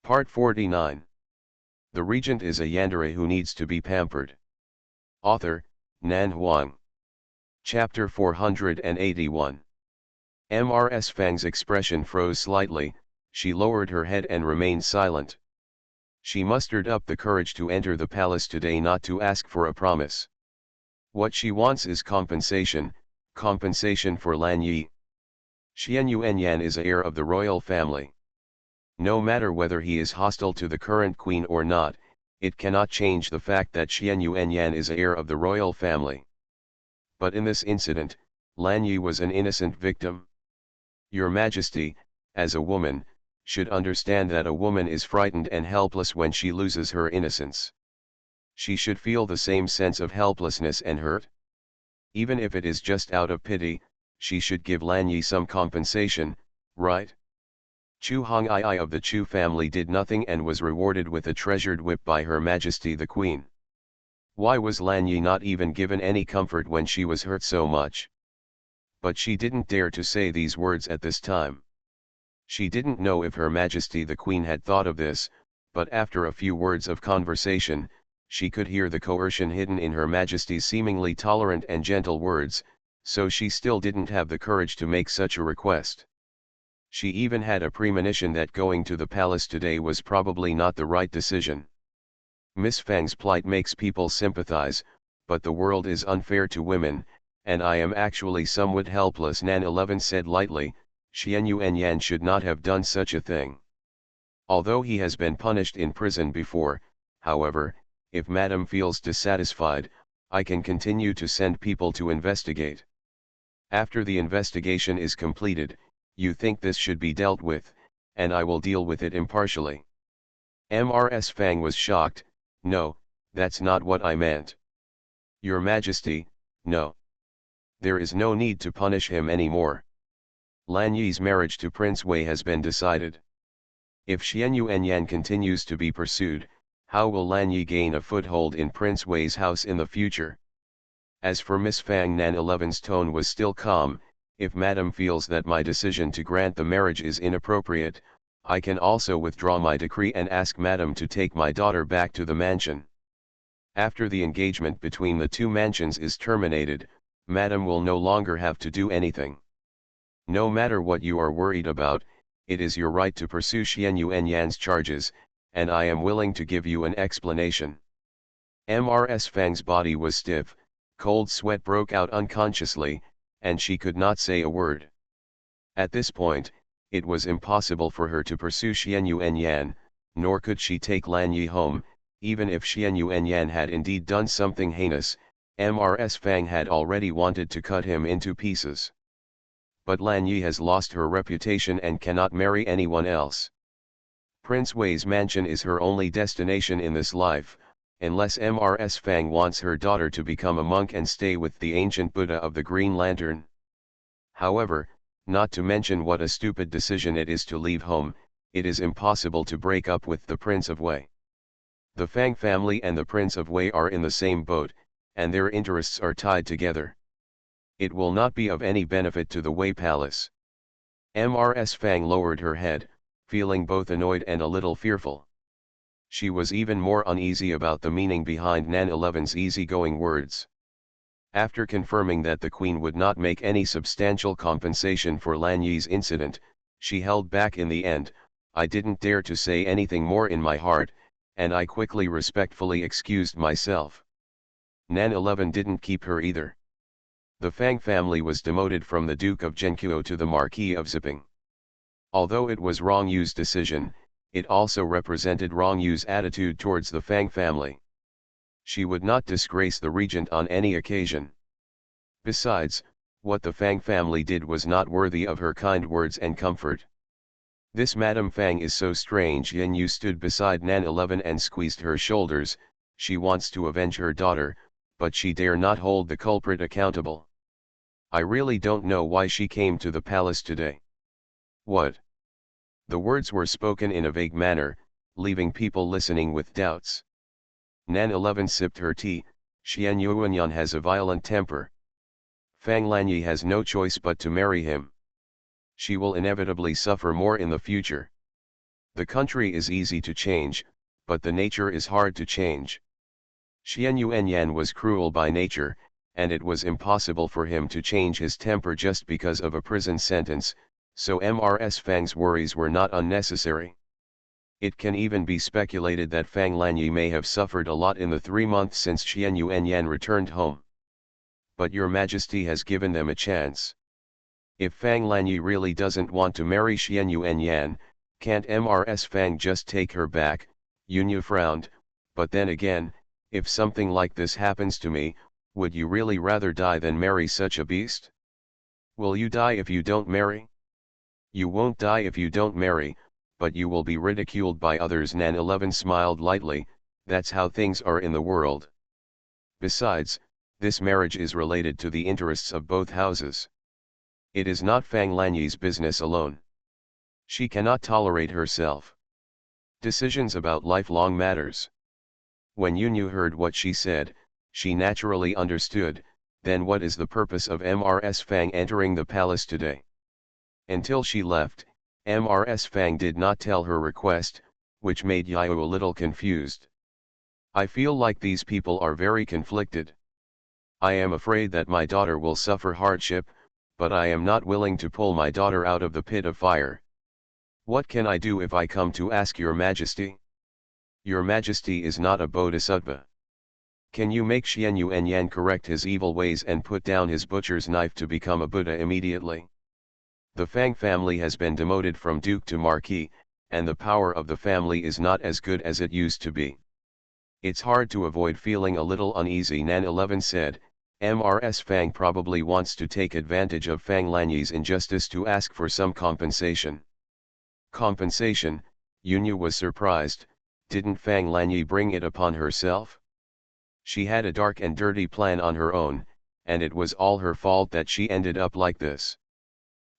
Part 49. The regent is a yandere who needs to be pampered. Author, Nan Huang. Chapter 481. Ms. Fang's expression froze slightly, she lowered her head and remained silent. She mustered up the courage to enter the palace today, not to ask for a promise. What she wants is compensation for Lan Yi. Xian Yuanyan is a heir of the royal family. No matter whether he is hostile to the current queen or not, it cannot change the fact that Xian Yuanyan is a heir of the royal family. But in this incident, Lan Yi was an innocent victim. Your Majesty, as a woman, should understand that a woman is frightened and helpless when she loses her innocence. She should feel the same sense of helplessness and hurt. Even if it is just out of pity, she should give Lan Yi some compensation, right? Chu Hongii of the Chu family did nothing and was rewarded with a treasured whip by Her Majesty the Queen. Why was Lan Yi not even given any comfort when she was hurt so much? But she didn't dare to say these words at this time. She didn't know if Her Majesty the Queen had thought of this, but after a few words of conversation, she could hear the coercion hidden in Her Majesty's seemingly tolerant and gentle words, so she still didn't have the courage to make such a request. She even had a premonition that going to the palace today was probably not the right decision. Miss Fang's plight makes people sympathize, but the world is unfair to women, and I am actually somewhat helpless, Nan 11 said lightly. Xian Yuanyan should not have done such a thing. Although he has been punished in prison before, however, if Madam feels dissatisfied, I can continue to send people to investigate. After the investigation is completed, you think this should be dealt with, and I will deal with it impartially. Ms. Fang was shocked. No, that's not what I meant. Your Majesty, no. There is no need to punish him anymore. Lan Yi's marriage to Prince Wei has been decided. If Xian Yuanyan continues to be pursued, how will Lan Yi gain a foothold in Prince Wei's house in the future? As for Miss Fang, Nan 11's tone was still calm. If Madam feels that my decision to grant the marriage is inappropriate, I can also withdraw my decree and ask Madam to take my daughter back to the mansion. After the engagement between the two mansions is terminated, Madam will no longer have to do anything. No matter what you are worried about, it is your right to pursue Xian Yuanyan's charges, and I am willing to give you an explanation. Ms. Fang's body was stiff, cold sweat broke out unconsciously, and she could not say a word. At this point, it was impossible for her to pursue Xian Yuanyan, nor could she take Lan Yi home. Even if Xian Yuanyan had indeed done something heinous, Ms. Fang had already wanted to cut him into pieces. But Lan Yi has lost her reputation and cannot marry anyone else. Prince Wei's mansion is her only destination in this life, unless Ms. Fang wants her daughter to become a monk and stay with the ancient Buddha of the Green Lantern. However, not to mention what a stupid decision it is to leave home, it is impossible to break up with the Prince of Wei. The Fang family and the Prince of Wei are in the same boat, and their interests are tied together. It will not be of any benefit to the Wei Palace. Ms. Fang lowered her head, feeling both annoyed and a little fearful. She was even more uneasy about the meaning behind Nan 11's easygoing words. After confirming that the Queen would not make any substantial compensation for Lan Yi's incident, she held back in the end. I didn't dare to say anything more in my heart, and I quickly respectfully excused myself. Nan 11 didn't keep her either. The Fang family was demoted from the Duke of Zhenqiu to the Marquis of Ziping. Although it was Rong Yu's decision, it also represented Rong Yu's attitude towards the Fang family. She would not disgrace the regent on any occasion. Besides, what the Fang family did was not worthy of her kind words and comfort. This Madame Fang is so strange. Yin Yu stood beside Nan 11 and squeezed her shoulders. She wants to avenge her daughter, but she dare not hold the culprit accountable. I really don't know why she came to the palace today. What? The words were spoken in a vague manner, leaving people listening with doubts. Nan 11 sipped her tea. Xian Yuanyan has a violent temper. Fang Lanyi has no choice but to marry him. She will inevitably suffer more in the future. The country is easy to change, but the nature is hard to change. Xian Yuanyan was cruel by nature, and it was impossible for him to change his temper just because of a prison sentence, so Mrs. Fang's worries were not unnecessary. It can even be speculated that Fang Lanyi may have suffered a lot in the 3 months since Xian Yuanyan returned home. But your Majesty has given them a chance. If Fang Lanyi really doesn't want to marry Xian Yuanyan, can't Mrs. Fang just take her back? Yunyu frowned, but then again, if something like this happens to me, would you really rather die than marry such a beast? Will you die if you don't marry? You won't die if you don't marry, but you will be ridiculed by others. Nan 11 smiled lightly, that's how things are in the world. Besides, this marriage is related to the interests of both houses. It is not Fang Lanyi's business alone. She cannot tolerate herself. Decisions about lifelong matters. When Yunyu heard what she said, she naturally understood, then what is the purpose of Mrs. Fang entering the palace today? Until she left, Mrs. Fang did not tell her request, which made Yayu a little confused. I feel like these people are very conflicted. I am afraid that my daughter will suffer hardship, but I am not willing to pull my daughter out of the pit of fire. What can I do if I come to ask your Majesty? Your Majesty is not a bodhisattva. Can you make Xian Yuanyan correct his evil ways and put down his butcher's knife to become a Buddha immediately? The Fang family has been demoted from duke to marquis, and the power of the family is not as good as it used to be. It's hard to avoid feeling a little uneasy. Nan 11 said, Mrs. Fang probably wants to take advantage of Fang Lanyi's injustice to ask for some compensation. Compensation? Yunyu was surprised. Didn't Fang Lanyi bring it upon herself? She had a dark and dirty plan on her own, and it was all her fault that she ended up like this.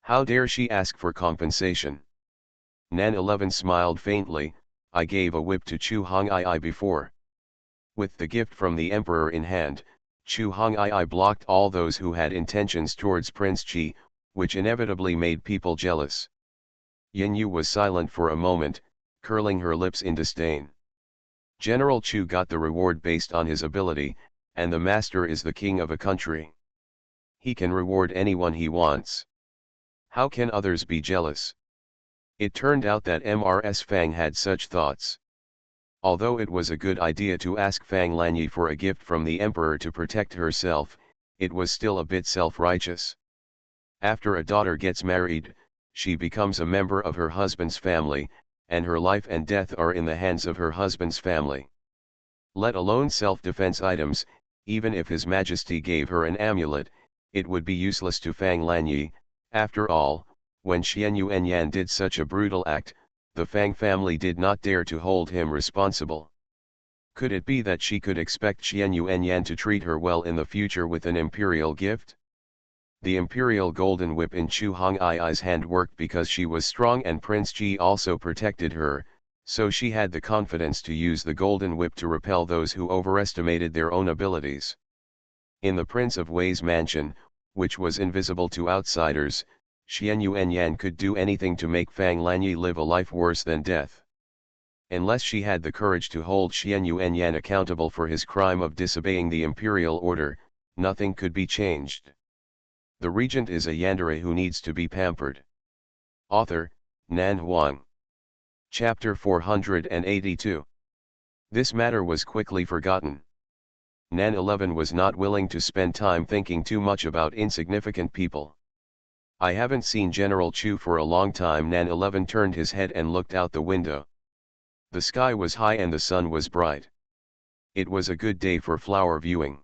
How dare she ask for compensation? Nan 11 smiled faintly, I gave a whip to Chu Hongii before. With the gift from the emperor in hand, Chu Hongii blocked all those who had intentions towards Prince Qi, which inevitably made people jealous. Yinyu was silent for a moment, curling her lips in disdain. General Chu got the reward based on his ability, and the master is the king of a country. He can reward anyone he wants. How can others be jealous? It turned out that Mrs. Fang had such thoughts. Although it was a good idea to ask Fang Lanyi for a gift from the emperor to protect herself, it was still a bit self-righteous. After a daughter gets married, she becomes a member of her husband's family, and her life and death are in the hands of her husband's family. Let alone self-defense items, even if His Majesty gave her an amulet, it would be useless to Fang Lanyi. After all, when Xian Yuanyan did such a brutal act, the Fang family did not dare to hold him responsible. Could it be that she could expect Xian Yuanyan to treat her well in the future with an imperial gift? The imperial golden whip in Chu Hongai's hand worked because she was strong and Prince Qi also protected her, so she had the confidence to use the golden whip to repel those who overestimated their own abilities. In the Prince of Wei's mansion, which was invisible to outsiders, Xian Yuanyan could do anything to make Fang Lanyi live a life worse than death. Unless she had the courage to hold Xian Yuanyan accountable for his crime of disobeying the imperial order, nothing could be changed. The regent is a yandere who needs to be pampered. Author, Nan Huang. Chapter 482. This matter was quickly forgotten. Nan 11 was not willing to spend time thinking too much about insignificant people. I haven't seen General Chu for a long time. Nan 11 turned his head and looked out the window. The sky was high and the sun was bright. It was a good day for flower viewing.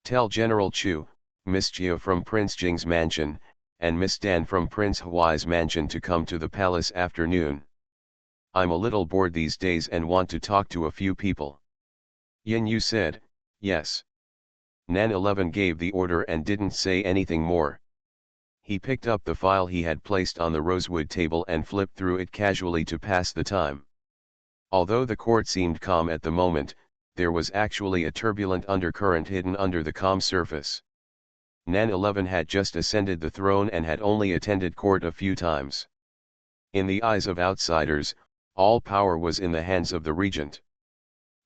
Tell General Chu, Miss Jia from Prince Jing's mansion, and Miss Dan from Prince Huai's mansion to come to the palace afternoon. I'm a little bored these days and want to talk to a few people. Yin Yu said, yes. Nan 11 gave the order and didn't say anything more. He picked up the file he had placed on the rosewood table and flipped through it casually to pass the time. Although the court seemed calm at the moment, there was actually a turbulent undercurrent hidden under the calm surface. Nan 11 had just ascended the throne and had only attended court a few times. In the eyes of outsiders, All power was in the hands of the regent.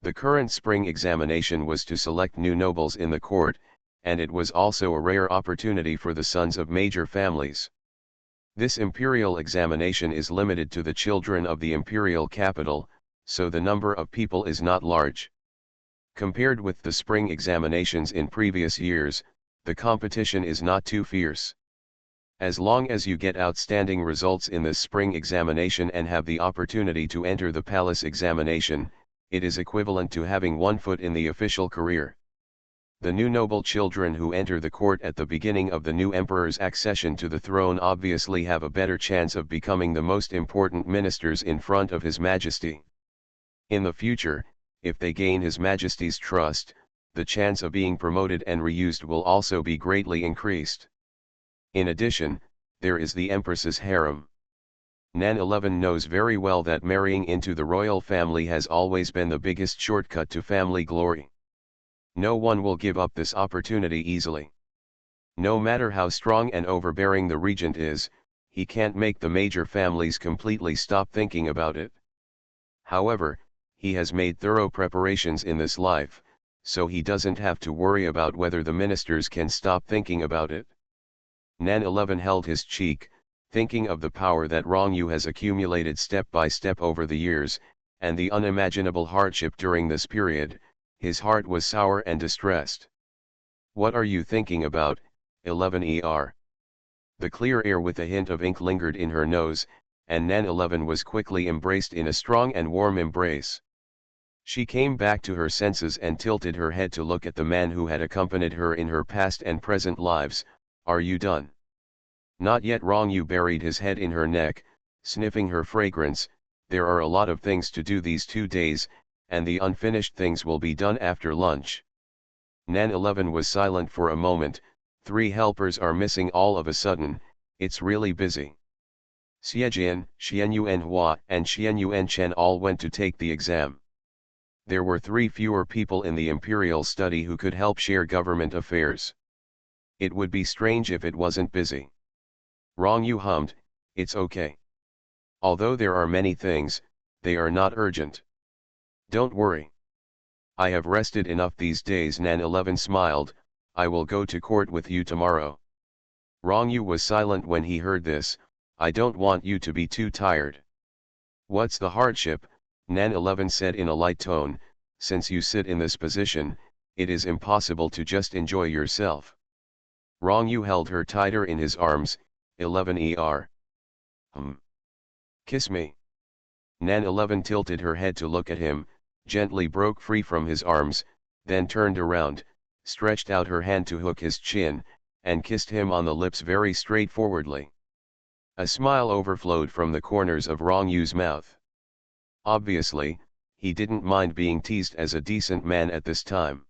The current spring examination was to select new nobles in the court, and it was also a rare opportunity for the sons of major families. This imperial examination is limited to the children of the imperial capital, so the number of people is not large. Compared with the spring examinations in previous years, the competition is not too fierce. As long as you get outstanding results in this spring examination and have the opportunity to enter the palace examination, it is equivalent to having one foot in the official career. The new noble children who enter the court at the beginning of the new emperor's accession to the throne obviously have a better chance of becoming the most important ministers in front of His Majesty. In the future, if they gain His Majesty's trust, the chance of being promoted and reused will also be greatly increased. In addition, there is the Empress's harem. Nan 11 knows very well that marrying into the royal family has always been the biggest shortcut to family glory. No one will give up this opportunity easily. No matter how strong and overbearing the regent is, he can't make the major families completely stop thinking about it. However, he has made thorough preparations in this life, so he doesn't have to worry about whether the ministers can stop thinking about it. Nan 11 held his cheek, thinking of the power that Rong Yu has accumulated step by step over the years, and the unimaginable hardship during this period. His heart was sour and distressed. "What are you thinking about, 11er?" The clear air with a hint of ink lingered in her nose, and Nan 11 was quickly embraced in a strong and warm embrace. She came back to her senses and tilted her head to look at the man who had accompanied her in her past and present lives. "Are you done?" "Not yet." Rong Yu buried his head in her neck, sniffing her fragrance. "There are a lot of things to do these 2 days, and the unfinished things will be done after lunch." Nan 11 was silent for a moment. 3 helpers are missing all of a sudden. It's really busy. Xiejin, Xianyuan Hua, and Xianyuan Chen all went to take the exam. There were 3 fewer people in the imperial study who could help share government affairs. It would be strange if it wasn't busy. Rong Yu hummed, "It's okay. Although there are many things, they are not urgent. Don't worry. I have rested enough these days." Nan 11 smiled, "I will go to court with you tomorrow." Rong Yu was silent when he heard this. "I don't want you to be too tired." "What's the hardship?" Nan 11 said in a light tone. "Since you sit in this position, it is impossible to just enjoy yourself." Rong Yu held her tighter in his arms. 11er. "Kiss me." Nan 11 tilted her head to look at him, gently broke free from his arms, then turned around, stretched out her hand to hook his chin, and kissed him on the lips very straightforwardly. A smile overflowed from the corners of Rong Yu's mouth. Obviously, he didn't mind being teased as a decent man at this time.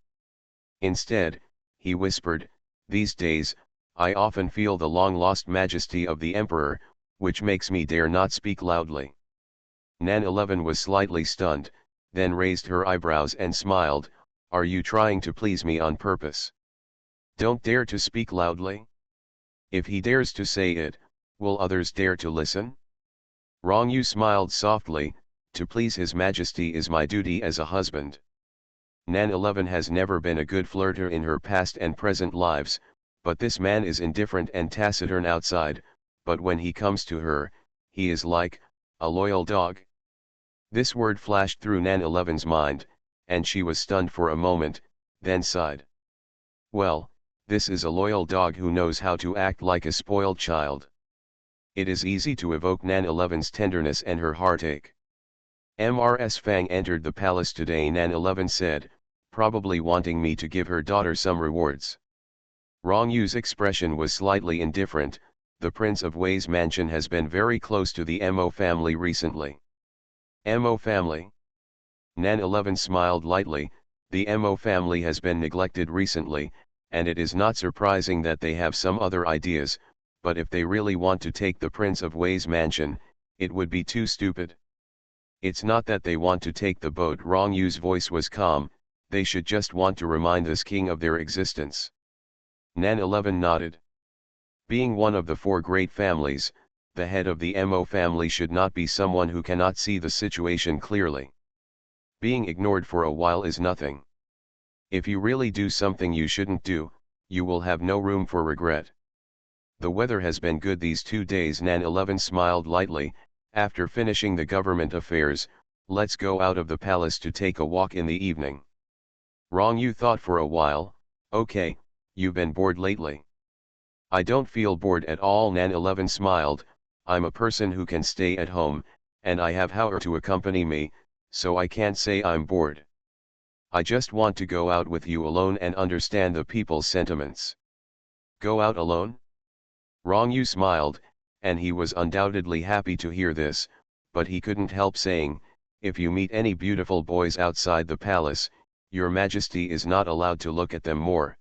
Instead, he whispered, "These days, I often feel the long-lost majesty of the emperor, which makes me dare not speak loudly." Nan 11 was slightly stunned, then raised her eyebrows and smiled. "Are you trying to please me on purpose? Don't dare to speak loudly? If he dares to say it, will others dare to listen?" Rong Yu smiled softly. "To please His Majesty is my duty as a husband." Nan 11 has never been a good flirter in her past and present lives, but this man is indifferent and taciturn outside, but when he comes to her, he is like a loyal dog. This word flashed through Nan 11's mind, and she was stunned for a moment, then sighed. Well, this is a loyal dog who knows how to act like a spoiled child. It is easy to evoke Nan 11's tenderness and her heartache. Mrs. Fang entered the palace today, Nan 11 said, probably wanting me to give her daughter some rewards. Rong Yu's expression was slightly indifferent. The Prince of Wei's mansion has been very close to the Mo family recently. Mo family? Nan 11 smiled lightly. The Mo family has been neglected recently, and it is not surprising that they have some other ideas, but if they really want to take the Prince of Wei's mansion, it would be too stupid. It's not that they want to take the boat. Rong Yu's voice was calm. They should just want to remind this king of their existence. Nan 11 nodded. Being one of the 4 great families, the head of the Mo family should not be someone who cannot see the situation clearly. Being ignored for a while is nothing. If you really do something you shouldn't do, you will have no room for regret. The weather has been good these 2 days. Nan 11 smiled lightly. After finishing the government affairs, let's go out of the palace to take a walk in the evening. Rong Yu thought for a while. Okay, you've been bored lately. I don't feel bored at all. Nan 11 smiled. I'm a person who can stay at home, and I have Hao to accompany me, so I can't say I'm bored. I just want to go out with you alone and understand the people's sentiments. Go out alone? Rong Yu smiled, and he was undoubtedly happy to hear this, but he couldn't help saying, if you meet any beautiful boys outside the palace, Your Majesty is not allowed to look at them more.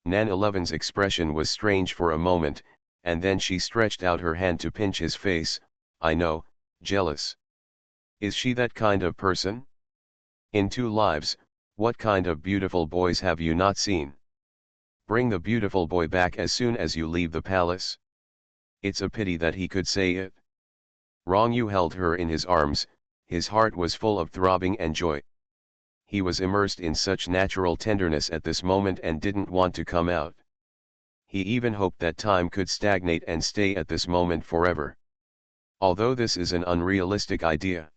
Nan 11's expression was strange for a moment, and then she stretched out her hand to pinch his face. I know, jealous. Is she that kind of person? In 2 lives, what kind of beautiful boys have you not seen? Bring the beautiful boy back as soon as you leave the palace. It's a pity that he could say it. Rong Yu held her in his arms, his heart was full of throbbing and joy. He was immersed in such natural tenderness at this moment and didn't want to come out. He even hoped that time could stagnate and stay at this moment forever. Although this is an unrealistic idea.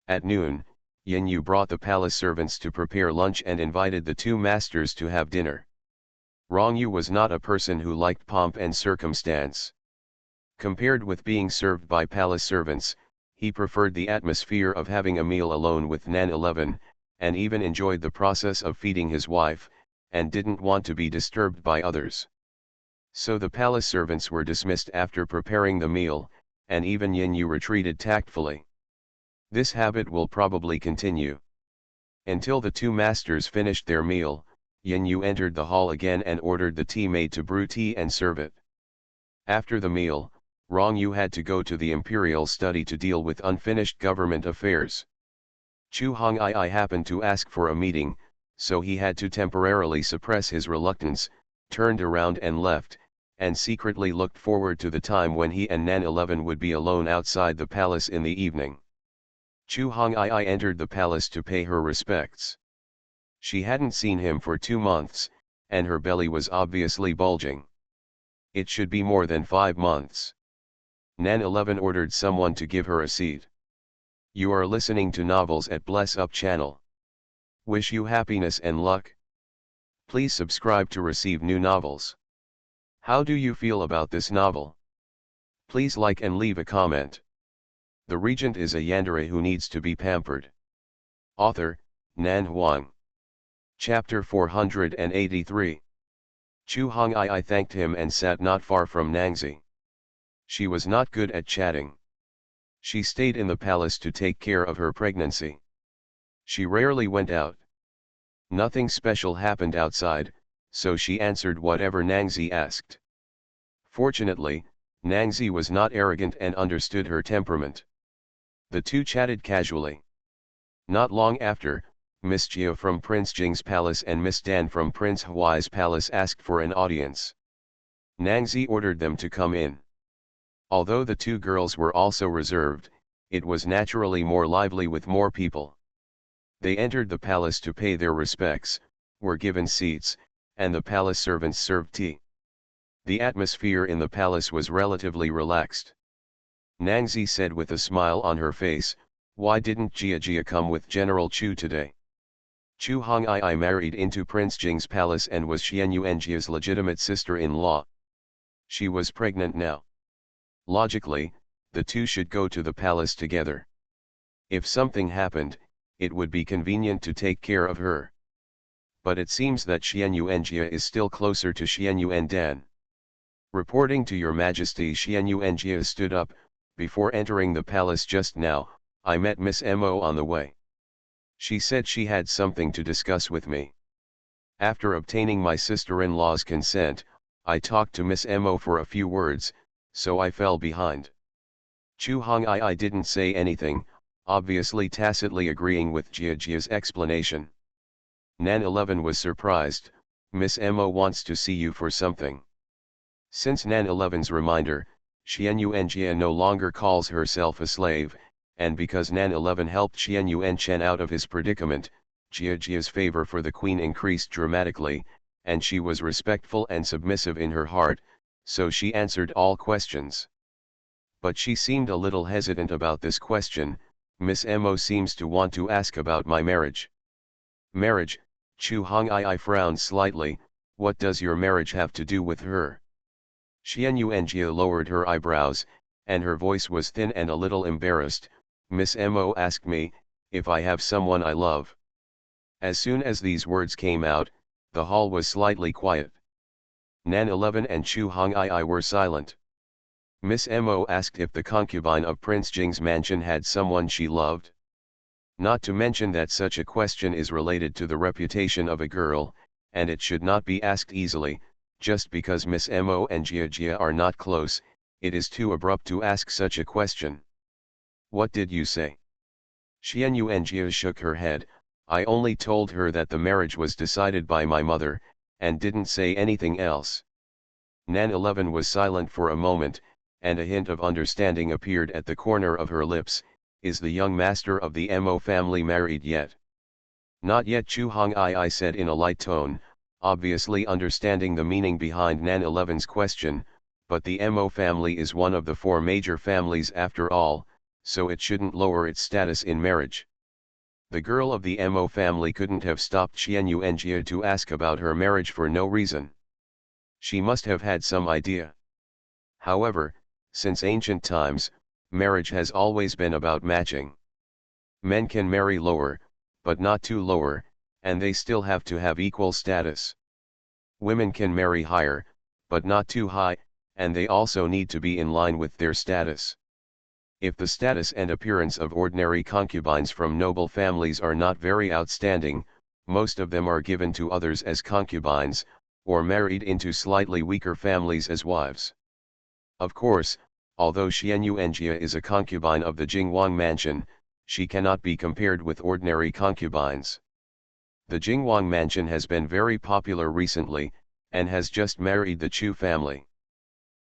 At noon, Yin Yu brought the palace servants to prepare lunch and invited the 2 masters to have dinner. Rong Yu was not a person who liked pomp and circumstance. Compared with being served by palace servants, he preferred the atmosphere of having a meal alone with Nan 11, and even enjoyed the process of feeding his wife, and didn't want to be disturbed by others. So the palace servants were dismissed after preparing the meal, and even Yin Yu retreated tactfully. This habit will probably continue. Until the 2 masters finished their meal, Yin Yu entered the hall again and ordered the tea maid to brew tea and serve it. After the meal, Rong Yu had to go to the imperial study to deal with unfinished government affairs. Chu Hongii happened to ask for a meeting, so he had to temporarily suppress his reluctance, turned around and left, and secretly looked forward to the time when he and Nan 11 would be alone outside the palace in the evening. Chu Hongii entered the palace to pay her respects. She hadn't seen him for 2 months, and her belly was obviously bulging. It should be more than 5 months. Nan 11 ordered someone to give her a seat. You are listening to novels at Bless Up channel. Wish you happiness and luck. Please subscribe to receive new novels. How do you feel about this novel? Please like and leave a comment. The regent is a yandere who needs to be pampered. Author, Nan Huang. Chapter 483. Chu Hongii thanked him and sat not far from Nangzi. She was not good at chatting. She stayed in the palace to take care of her pregnancy. She rarely went out. Nothing special happened outside, so she answered whatever Nangzi asked. Fortunately, Nangzi was not arrogant and understood her temperament. The 2 chatted casually. Not long after, Miss Jia from Prince Jing's palace and Miss Dan from Prince Huai's palace asked for an audience. Nangzi ordered them to come in. Although the 2 girls were also reserved, it was naturally more lively with more people. They entered the palace to pay their respects, were given seats, and the palace servants served tea. The atmosphere in the palace was relatively relaxed. Nangzi said with a smile on her face, why didn't Jia come with General Chu today? Chu Hongii married into Prince Jing's palace and was Xian Yuanjia's legitimate sister-in-law. She was pregnant now. Logically, the 2 should go to the palace together. If something happened, it would be convenient to take care of her. But it seems that Xian Yuanjia is still closer to Xian Yuandan. Reporting to Your Majesty, Xian Yuanjia stood up. Before entering the palace just now, I met Miss Mo on the way. She said she had something to discuss with me. After obtaining my sister-in-law's consent, I talked to Miss Mo for a few words, so I fell behind. Chu Hongii didn't say anything, obviously tacitly agreeing with Jia's explanation. Nan 11 was surprised. Miss Mo wants to see you for something. Since Nan 11's reminder, Xianyuanjia no longer calls herself a slave, and because Nan 11 helped Xianyuanchen out of his predicament, Jiajia's favor for the queen increased dramatically, and she was respectful and submissive in her heart, so she answered all questions. But she seemed a little hesitant about this question. Miss Mo seems to want to ask about my marriage. Marriage? Chu Hongii frowned slightly. What does your marriage have to do with her? Xianyuanjia lowered her eyebrows, and her voice was thin and a little embarrassed. Miss Mo asked me, if I have someone I love. As soon as these words came out, the hall was slightly quiet. Nan 11 and Chu Hongii were silent. Miss Mo asked if the concubine of Prince Jing's mansion had someone she loved. Not to mention that such a question is related to the reputation of a girl, and it should not be asked easily. Just because Miss Mo and Jia are not close, it is too abrupt to ask such a question. What did you say? Xianyuanjia shook her head. I only told her that the marriage was decided by my mother, and didn't say anything else. Nan 11 was silent for a moment, and a hint of understanding appeared at the corner of her lips. Is the young master of the Mo family married yet? Not yet, Chu Hongii said in a light tone, obviously understanding the meaning behind Nan 11's question, but the Mo family is one of the 4 major families after all, so it shouldn't lower its status in marriage. The girl of the Mo family couldn't have stopped Xianyuanjia to ask about her marriage for no reason. She must have had some idea. However, since ancient times, marriage has always been about matching. Men can marry lower, but not too lower, and they still have to have equal status. Women can marry higher, but not too high, and they also need to be in line with their status. If the status and appearance of ordinary concubines from noble families are not very outstanding, most of them are given to others as concubines, or married into slightly weaker families as wives. Of course, although Xianyuanjia is a concubine of the Jingwang mansion, she cannot be compared with ordinary concubines. The Jingwang mansion has been very popular recently, and has just married the Chu family.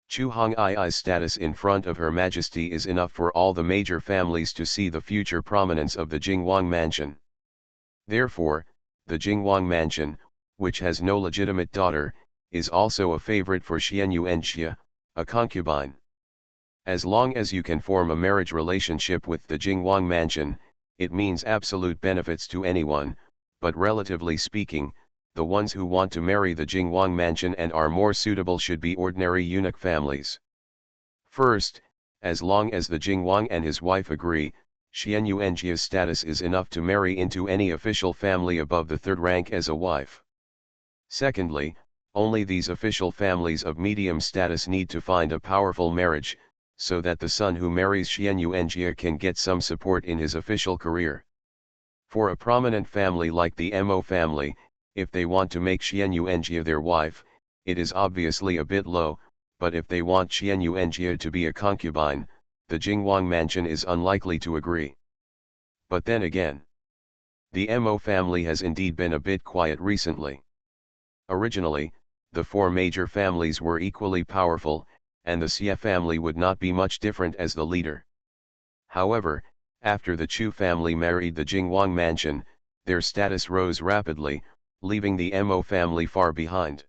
Chu Hongai's status in front of Her Majesty is enough for all the major families to see the future prominence of the Jingwang mansion. Therefore, the Jingwang mansion, which has no legitimate daughter, is also a favorite for Xianyuanjia, a concubine. As long as you can form a marriage relationship with the Jingwang mansion, it means absolute benefits to anyone, but relatively speaking, the ones who want to marry the Jingwang mansion and are more suitable should be ordinary eunuch families. First, as long as the Jingwang and his wife agree, Xianyuanjia's status is enough to marry into any official family above the 3rd rank as a wife. Secondly, only these official families of medium status need to find a powerful marriage, so that the son who marries Xianyuanjia can get some support in his official career. For a prominent family like the Mo family, if they want to make Xianyuanjia their wife, it is obviously a bit low, but if they want Xianyuanjia to be a concubine, the Jingwang mansion is unlikely to agree. But then again, the Mo family has indeed been a bit quiet recently. Originally, the 4 major families were equally powerful, and the Xia family would not be much different as the leader. However, after the Chu family married the Jingwang mansion, their status rose rapidly, leaving the Mo family far behind.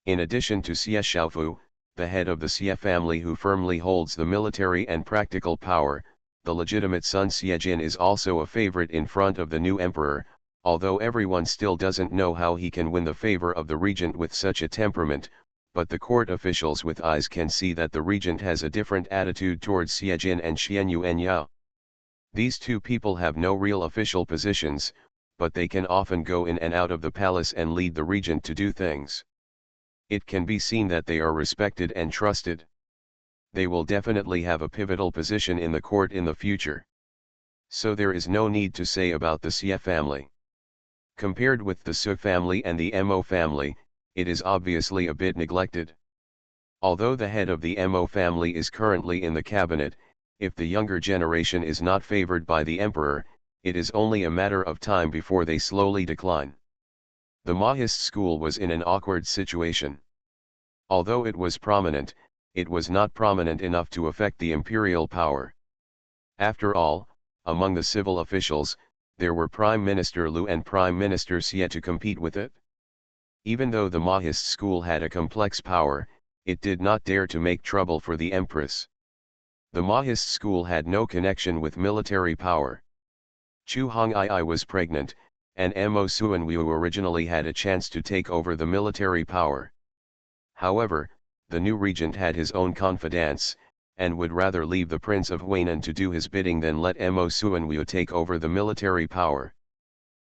In addition to Xia Xiaofu, the head of the Xia family who firmly holds the military and practical power, the legitimate son Xia Jin is also a favorite in front of the new emperor, although everyone still doesn't know how he can win the favor of the regent with such a temperament, but the court officials with eyes can see that the regent has a different attitude towards Xia Jin and Xianyuanyao. These 2 people have no real official positions, but they can often go in and out of the palace and lead the regent to do things. It can be seen that they are respected and trusted. They will definitely have a pivotal position in the court in the future. So there is no need to say about the Xia family. Compared with the Su family and the Mo family, it is obviously a bit neglected. Although the head of the Mo family is currently in the cabinet, if the younger generation is not favored by the emperor, it is only a matter of time before they slowly decline. The Mahist school was in an awkward situation. Although it was prominent, it was not prominent enough to affect the imperial power. After all, among the civil officials, there were Prime Minister Lu and Prime Minister Xie to compete with it. Even though the Mahist school had a complex power, it did not dare to make trouble for the empress. The Mahist school had no connection with military power. Chu Hongii was pregnant, and Mo Suanwu originally had a chance to take over the military power. However, the new regent had his own confidants, and would rather leave the Prince of Huainan to do his bidding than let Mo Suanwu take over the military power.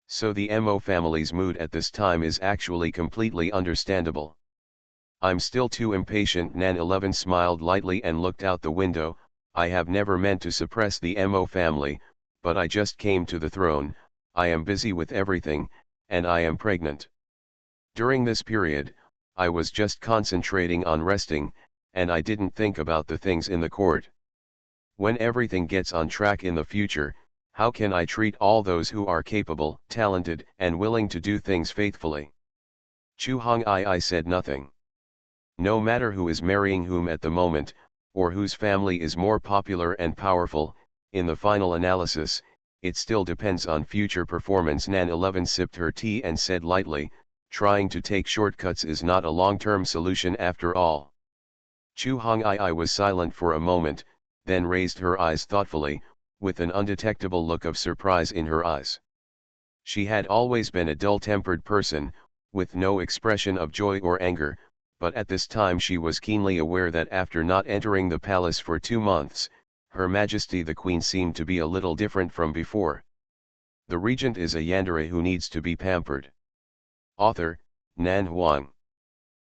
So the Mo family's mood at this time is actually completely understandable. I'm still too impatient. Nan 11 smiled lightly and looked out the window. I have never meant to suppress the Mo family, but I just came to the throne. I am busy with everything, and I am pregnant. During this period, I was just concentrating on resting, and I didn't think about the things in the court. When everything gets on track in the future, how can I treat all those who are capable, talented, and willing to do things faithfully? Chu Hongii said nothing. No matter who is marrying whom at the moment, or whose family is more popular and powerful, in the final analysis, it still depends on future performance. Nan 11 sipped her tea and said lightly, trying to take shortcuts is not a long-term solution after all. Chu Hongii was silent for a moment, then raised her eyes thoughtfully, with an undetectable look of surprise in her eyes. She had always been a dull-tempered person, with no expression of joy or anger, but at this time she was keenly aware that after not entering the palace for 2 months, Her Majesty the Queen seemed to be a little different from before. The regent is a yandere who needs to be pampered. Author, Nan Huang.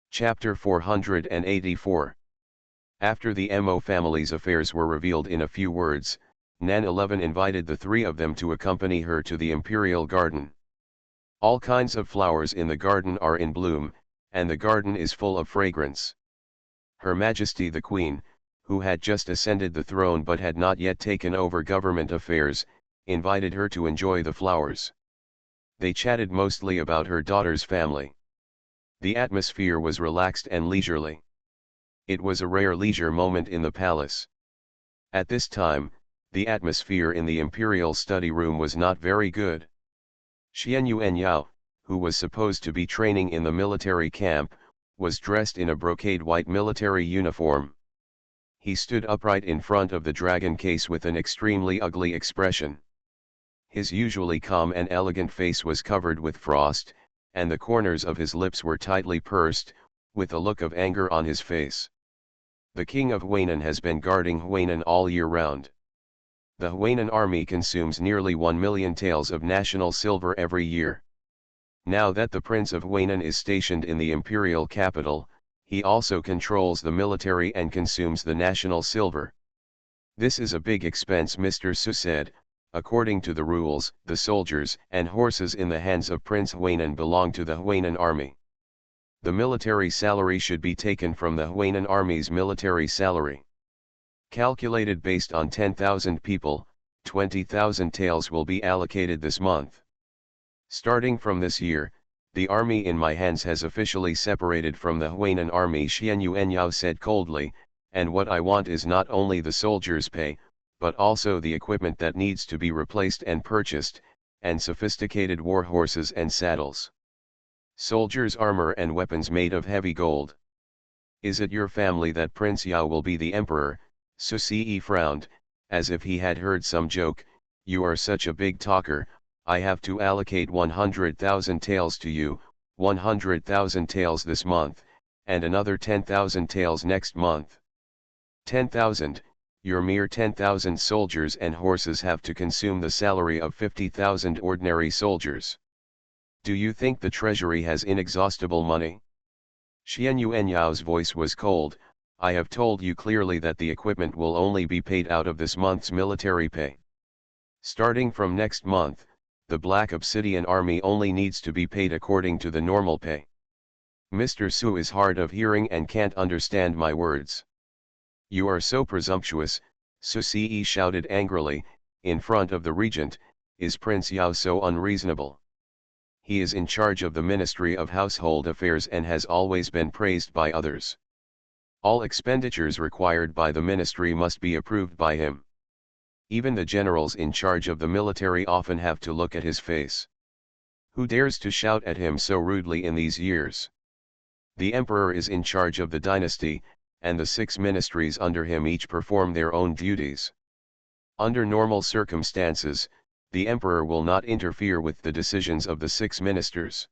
Chapter 484. After the Mo family's affairs were revealed in a few words, Nan 11 invited the 3 of them to accompany her to the imperial garden. All kinds of flowers in the garden are in bloom, and the garden is full of fragrance. Her Majesty the Queen, who had just ascended the throne but had not yet taken over government affairs, invited her to enjoy the flowers. They chatted mostly about her daughter's family. The atmosphere was relaxed and leisurely. It was a rare leisure moment in the palace. At this time, the atmosphere in the imperial study room was not very good. Xian Yuanyao, who was supposed to be training in the military camp, was dressed in a brocade white military uniform. He stood upright in front of the dragon case with an extremely ugly expression. His usually calm and elegant face was covered with frost, and the corners of his lips were tightly pursed, with a look of anger on his face. The King of Huainan has been guarding Huainan all year round. The Huainan army consumes nearly 1 million taels of national silver every year. Now that the Prince of Huainan is stationed in the imperial capital, he also controls the military and consumes the national silver. This is a big expense, Mr. Su said. According to the rules, the soldiers and horses in the hands of Prince Huainan belong to the Huainan army. The military salary should be taken from the Huainan army's military salary. Calculated based on 10,000 people, 20,000 taels will be allocated this month. Starting from this year, the army in my hands has officially separated from the Huainan army, Xian Yuanyao said coldly, and what I want is not only the soldiers' pay, but also the equipment that needs to be replaced and purchased, and sophisticated war horses and saddles. Soldiers' armor and weapons made of heavy gold. Is it your family that Prince Yao will be the emperor? Su Ce frowned, as if he had heard some joke. You are such a big talker. I have to allocate 100,000 taels to you, 100,000 taels this month, and another 10,000 taels next month. 10,000, your mere 10,000 soldiers and horses have to consume the salary of 50,000 ordinary soldiers. Do you think the treasury has inexhaustible money? Xian Yuanyao's voice was cold. I have told you clearly that the equipment will only be paid out of this month's military pay. Starting from next month, the Black Obsidian Army only needs to be paid according to the normal pay. Mr. Su is hard of hearing and can't understand my words. You are so presumptuous, Su Ce shouted angrily, in front of the regent. Is Prince Yao so unreasonable? He is in charge of the Ministry of Household Affairs and has always been praised by others. All expenditures required by the ministry must be approved by him. Even the generals in charge of the military often have to look at his face. Who dares to shout at him so rudely in these years? The emperor is in charge of the dynasty, and the 6 ministries under him each perform their own duties. Under normal circumstances, the emperor will not interfere with the decisions of the 6 ministers.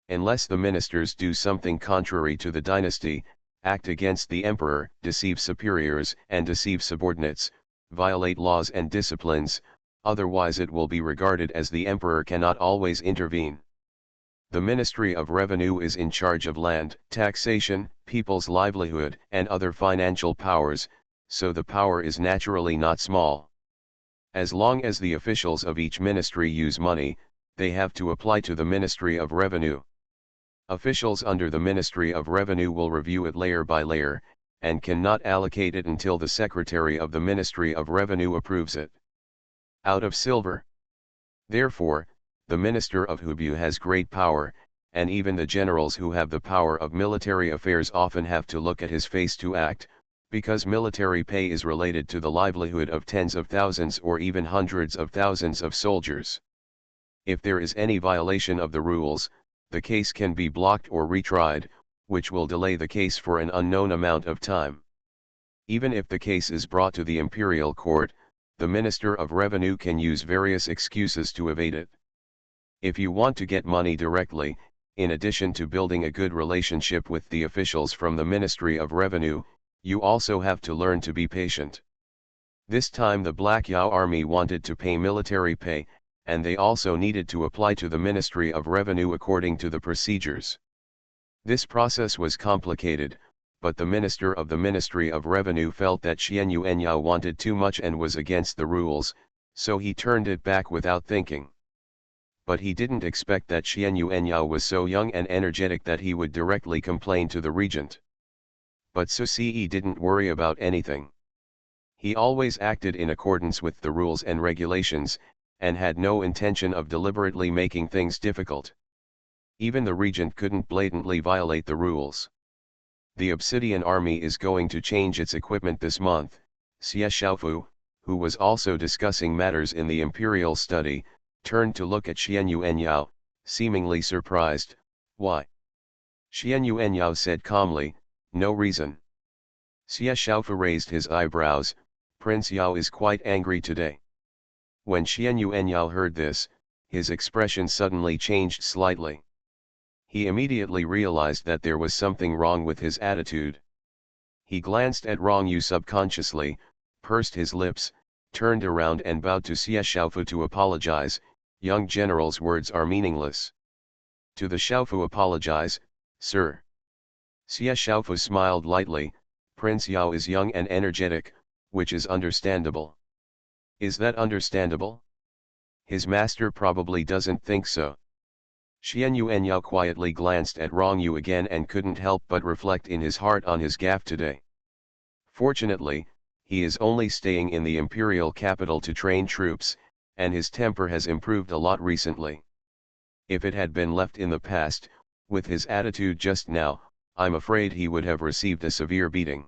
Unless the ministers do something contrary to the dynasty, act against the emperor, deceive superiors and deceive subordinates, violate laws and disciplines, otherwise it will be regarded as the emperor cannot always intervene. The Ministry of Revenue is in charge of land, taxation, people's livelihood, and other financial powers, so the power is naturally not small. As long as the officials of each ministry use money, they have to apply to the Ministry of Revenue. Officials under the Ministry of Revenue will review it layer by layer, and cannot allocate it until the Secretary of the Ministry of Revenue approves it. Out of silver. Therefore, the Minister of Hubu has great power, and even the generals who have the power of military affairs often have to look at his face to act, because military pay is related to the livelihood of tens of thousands or even hundreds of thousands of soldiers. If there is any violation of the rules, the case can be blocked or retried, which will delay the case for an unknown amount of time. Even if the case is brought to the imperial court, the Minister of Revenue can use various excuses to evade it. If you want to get money directly, in addition to building a good relationship with the officials from the Ministry of Revenue, you also have to learn to be patient. This time the Black Yao army wanted to pay military pay, and they also needed to apply to the Ministry of Revenue according to the procedures. This process was complicated, but the minister of the Ministry of Revenue felt that Xian Yuanyao wanted too much and was against the rules, so he turned it back without thinking. But he didn't expect that Xian Yuanyao was so young and energetic that he would directly complain to the regent. But Su Ce didn't worry about anything. He always acted in accordance with the rules and regulations, and had no intention of deliberately making things difficult. Even the regent couldn't blatantly violate the rules. The Obsidian Army is going to change its equipment this month. Xie Xiaofu, who was also discussing matters in the imperial study, turned to look at Xian Yuanyao, seemingly surprised. Why? Xian Yuanyao said calmly, no reason. Xie Xiaofu raised his eyebrows. Prince Yao is quite angry today. When Xian Yuanyao heard this, his expression suddenly changed slightly. He immediately realized that there was something wrong with his attitude. He glanced at Rong Yu subconsciously, pursed his lips, turned around and bowed to Xie Xiaofu to apologize. Young general's words are meaningless. To the Xiaofu apologize, sir. Xie Xiaofu smiled lightly. Prince Yao is young and energetic, which is understandable. Is that understandable? His master probably doesn't think so. Xian Yuanyao quietly glanced at Rong Yu again and couldn't help but reflect in his heart on his gaffe today. Fortunately, he is only staying in the imperial capital to train troops, and his temper has improved a lot recently. If it had been left in the past, with his attitude just now, I'm afraid he would have received a severe beating.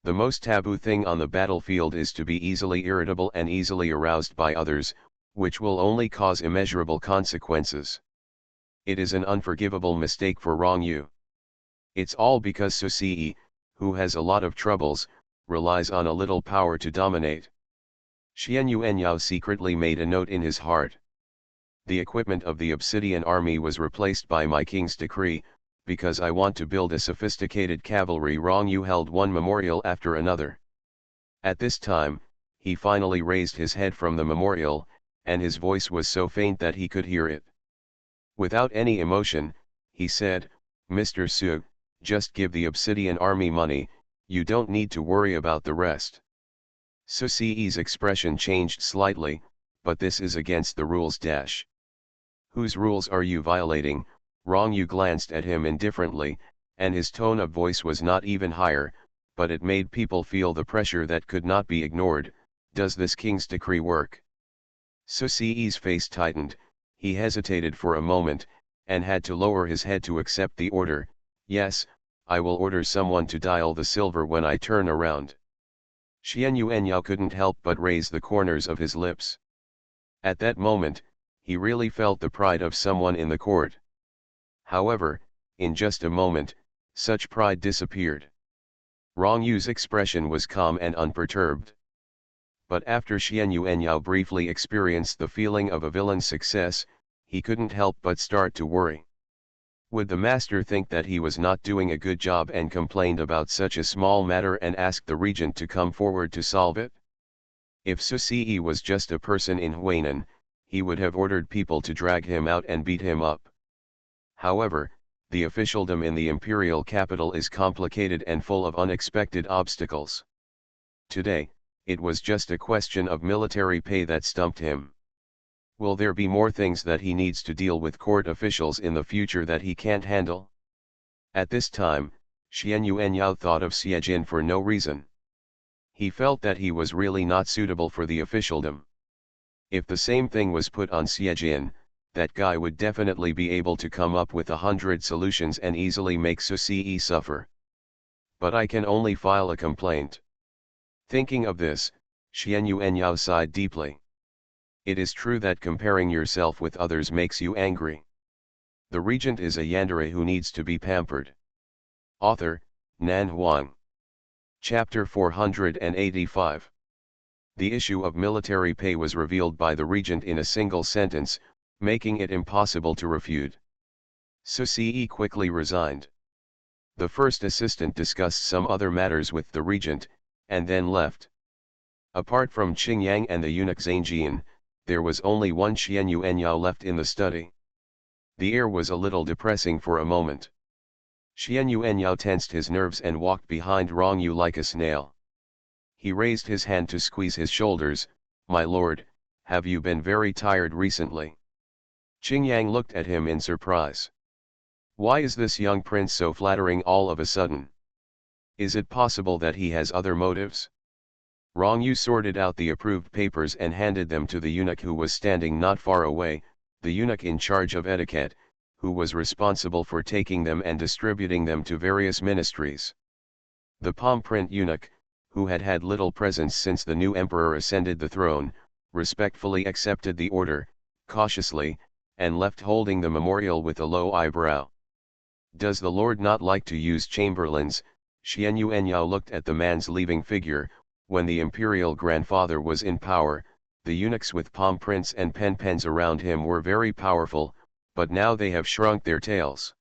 The most taboo thing on the battlefield is to be easily irritable and easily aroused by others, which will only cause immeasurable consequences. It is an unforgivable mistake for Rong Yu. It's all because Su Ce, who has a lot of troubles, relies on a little power to dominate. Xian Yuanyao secretly made a note in his heart. The equipment of the Obsidian Army was replaced by my king's decree, because I want to build a sophisticated cavalry. Rong Yu held one memorial after another. At this time, he finally raised his head from the memorial, and his voice was so faint that he could hear it. Without any emotion, he said, Mr. Su, just give the Obsidian Army money, you don't need to worry about the rest. Su Ce's expression changed slightly, but this is against the rules. Whose rules are you violating? Rong Yu glanced at him indifferently, and his tone of voice was not even higher, but it made people feel the pressure that could not be ignored. Does this king's decree work? Su Ce's face tightened. He hesitated for a moment, and had to lower his head to accept the order. Yes, I will order someone to dial the silver when I turn around. Xian Yuanyao couldn't help but raise the corners of his lips. At that moment, he really felt the pride of someone in the court. However, in just a moment, such pride disappeared. Rong Yu's expression was calm and unperturbed. But after Xian Yuanyao briefly experienced the feeling of a villain's success, he couldn't help but start to worry. Would the master think that he was not doing a good job and complained about such a small matter and asked the regent to come forward to solve it? If Susi was just a person in Huainan, he would have ordered people to drag him out and beat him up. However, the officialdom in the imperial capital is complicated and full of unexpected obstacles. Today, it was just a question of military pay that stumped him. Will there be more things that he needs to deal with court officials in the future that he can't handle? At this time, Xian Yuanyao thought of Xiejin for no reason. He felt that he was really not suitable for the officialdom. If the same thing was put on Xiejin, that guy would definitely be able to come up with 100 solutions and easily make Susi suffer. But I can only file a complaint. Thinking of this, Xian Yuanyao sighed deeply. It is true that comparing yourself with others makes you angry. The regent is a yandere who needs to be pampered. Author, Nan Huang. Chapter 485. The issue of military pay was revealed by the regent in a single sentence, making it impossible to refute. Susi quickly resigned. The first assistant discussed some other matters with the regent, and then left. Apart from Qingyang and the eunuch Zhangjian, there was only one Xian Yuanyao left in the study. The air was a little depressing for a moment. Xian Yuanyao tensed his nerves and walked behind Rong Yu like a snail. He raised his hand to squeeze his shoulders. "My lord, have you been very tired recently?" Qingyang looked at him in surprise. "Why is this young prince so flattering all of a sudden? Is it possible that he has other motives?" Rong Yu sorted out the approved papers and handed them to the eunuch who was standing not far away, the eunuch in charge of etiquette, who was responsible for taking them and distributing them to various ministries. The palm print eunuch, who had had little presence since the new emperor ascended the throne, respectfully accepted the order, cautiously, and left holding the memorial with a low eyebrow. "Does the lord not like to use chamberlains?" Xian Yuanyao looked at the man's leaving figure. When the imperial grandfather was in power, the eunuchs with palm prints and pens around him were very powerful, but now they have shrunk their tails.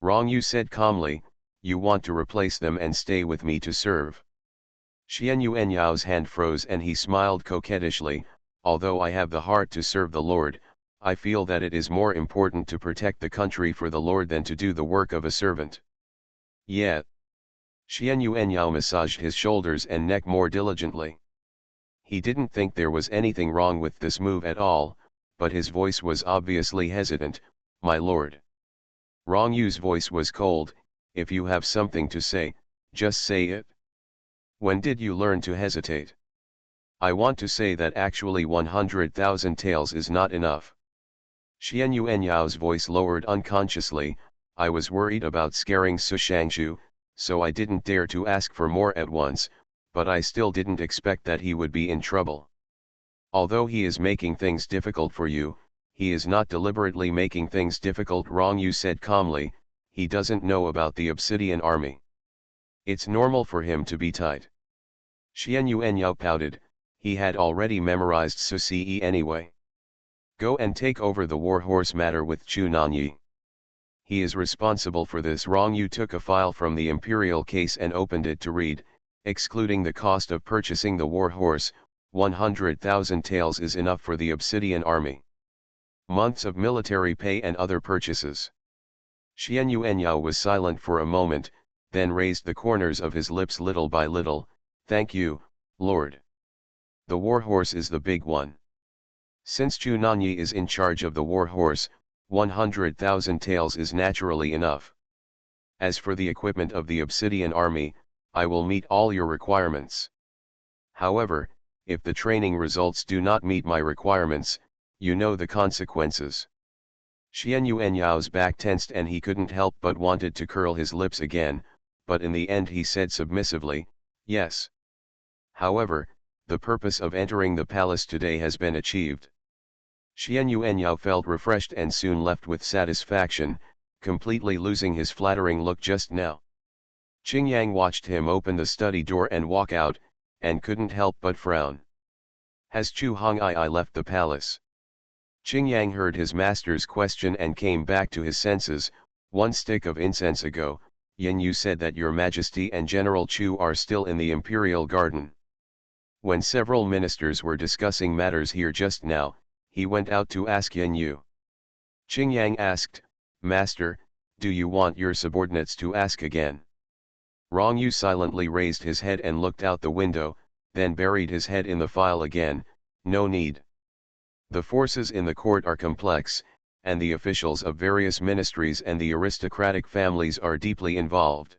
Rong Yu said calmly, "You want to replace them and stay with me to serve." Xian Yuanyao's hand froze and he smiled coquettishly. "Although I have the heart to serve the Lord, I feel that it is more important to protect the country for the Lord than to do the work of a servant." Yet, Xian Yuanyao massaged his shoulders and neck more diligently. He didn't think there was anything wrong with this move at all, but his voice was obviously hesitant. "My lord." Rong Yu's voice was cold. "If you have something to say, just say it. When did you learn to hesitate? I want to say that actually 100,000 taels is not enough." Xian Yuanyao's voice lowered unconsciously. "I was worried about scaring Su Shangshu, so I didn't dare to ask for more at once, but I still didn't expect that he would be in trouble. Although he is making things difficult for you, he is not deliberately making things difficult," Rong Yu said calmly. "He doesn't know about the Obsidian army. It's normal for him to be tight." Xian Yuanyao pouted. He had already memorized Susi anyway. "Go and take over the war horse matter with Chu Nanyi. He is responsible for this." Rong Yu took a file from the imperial case and opened it to read. "Excluding the cost of purchasing the war horse, 100,000 taels is enough for the Obsidian army. Months of military pay and other purchases." Xian Yuanyao was silent for a moment, then raised the corners of his lips little by little. "Thank you, Lord. The war horse is the big one. Since Chu Nanyi is in charge of the war horse, 100,000 taels is naturally enough. As for the equipment of the Obsidian army, I will meet all your requirements. However, if the training results do not meet my requirements, you know the consequences." Xian Yuanyao's back tensed and he couldn't help but wanted to curl his lips again, but in the end he said submissively, yes. However, the purpose of entering the palace today has been achieved. Xian Yuanyao felt refreshed and soon left with satisfaction, completely losing his flattering look just now. Qingyang watched him open the study door and walk out, and couldn't help but frown. Has Chu Hong'ai left the palace? Qingyang heard his master's question and came back to his senses. One stick of incense ago, Yin Yu said that your majesty and General Chu are still in the imperial garden. When several ministers were discussing matters here just now, he went out to ask Yin Yu. Qingyang asked, Master, do you want your subordinates to ask again? Rong Yu silently raised his head and looked out the window, then buried his head in the file again. No need. The forces in the court are complex, and the officials of various ministries and the aristocratic families are deeply involved.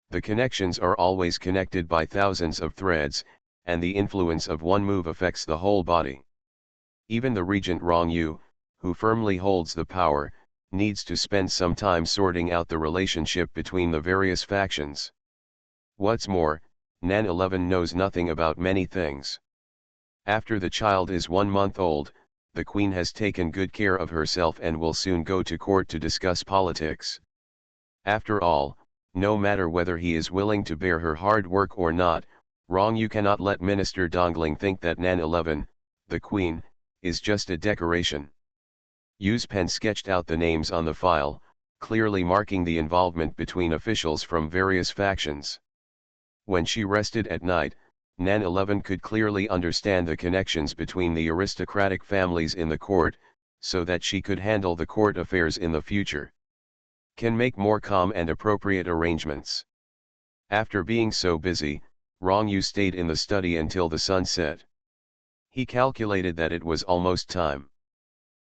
The connections are always connected by thousands of threads, and the influence of one move affects the whole body. Even the regent Rong Yu, who firmly holds the power, needs to spend some time sorting out the relationship between the various factions. What's more, Nan 11 knows nothing about many things. After the child is 1 month old, the queen has taken good care of herself and will soon go to court to discuss politics. After all, no matter whether he is willing to bear her hard work or not, Rong Yu cannot let Minister Dongling think that Nan 11, the queen, is just a decoration. Yu's pen sketched out the names on the file, clearly marking the involvement between officials from various factions. When she rested at night, Nan 11 could clearly understand the connections between the aristocratic families in the court, so that she could handle the court affairs in the future. Can make more calm and appropriate arrangements. After being so busy, Rong Yu stayed in the study until the sun set. He calculated that it was almost time.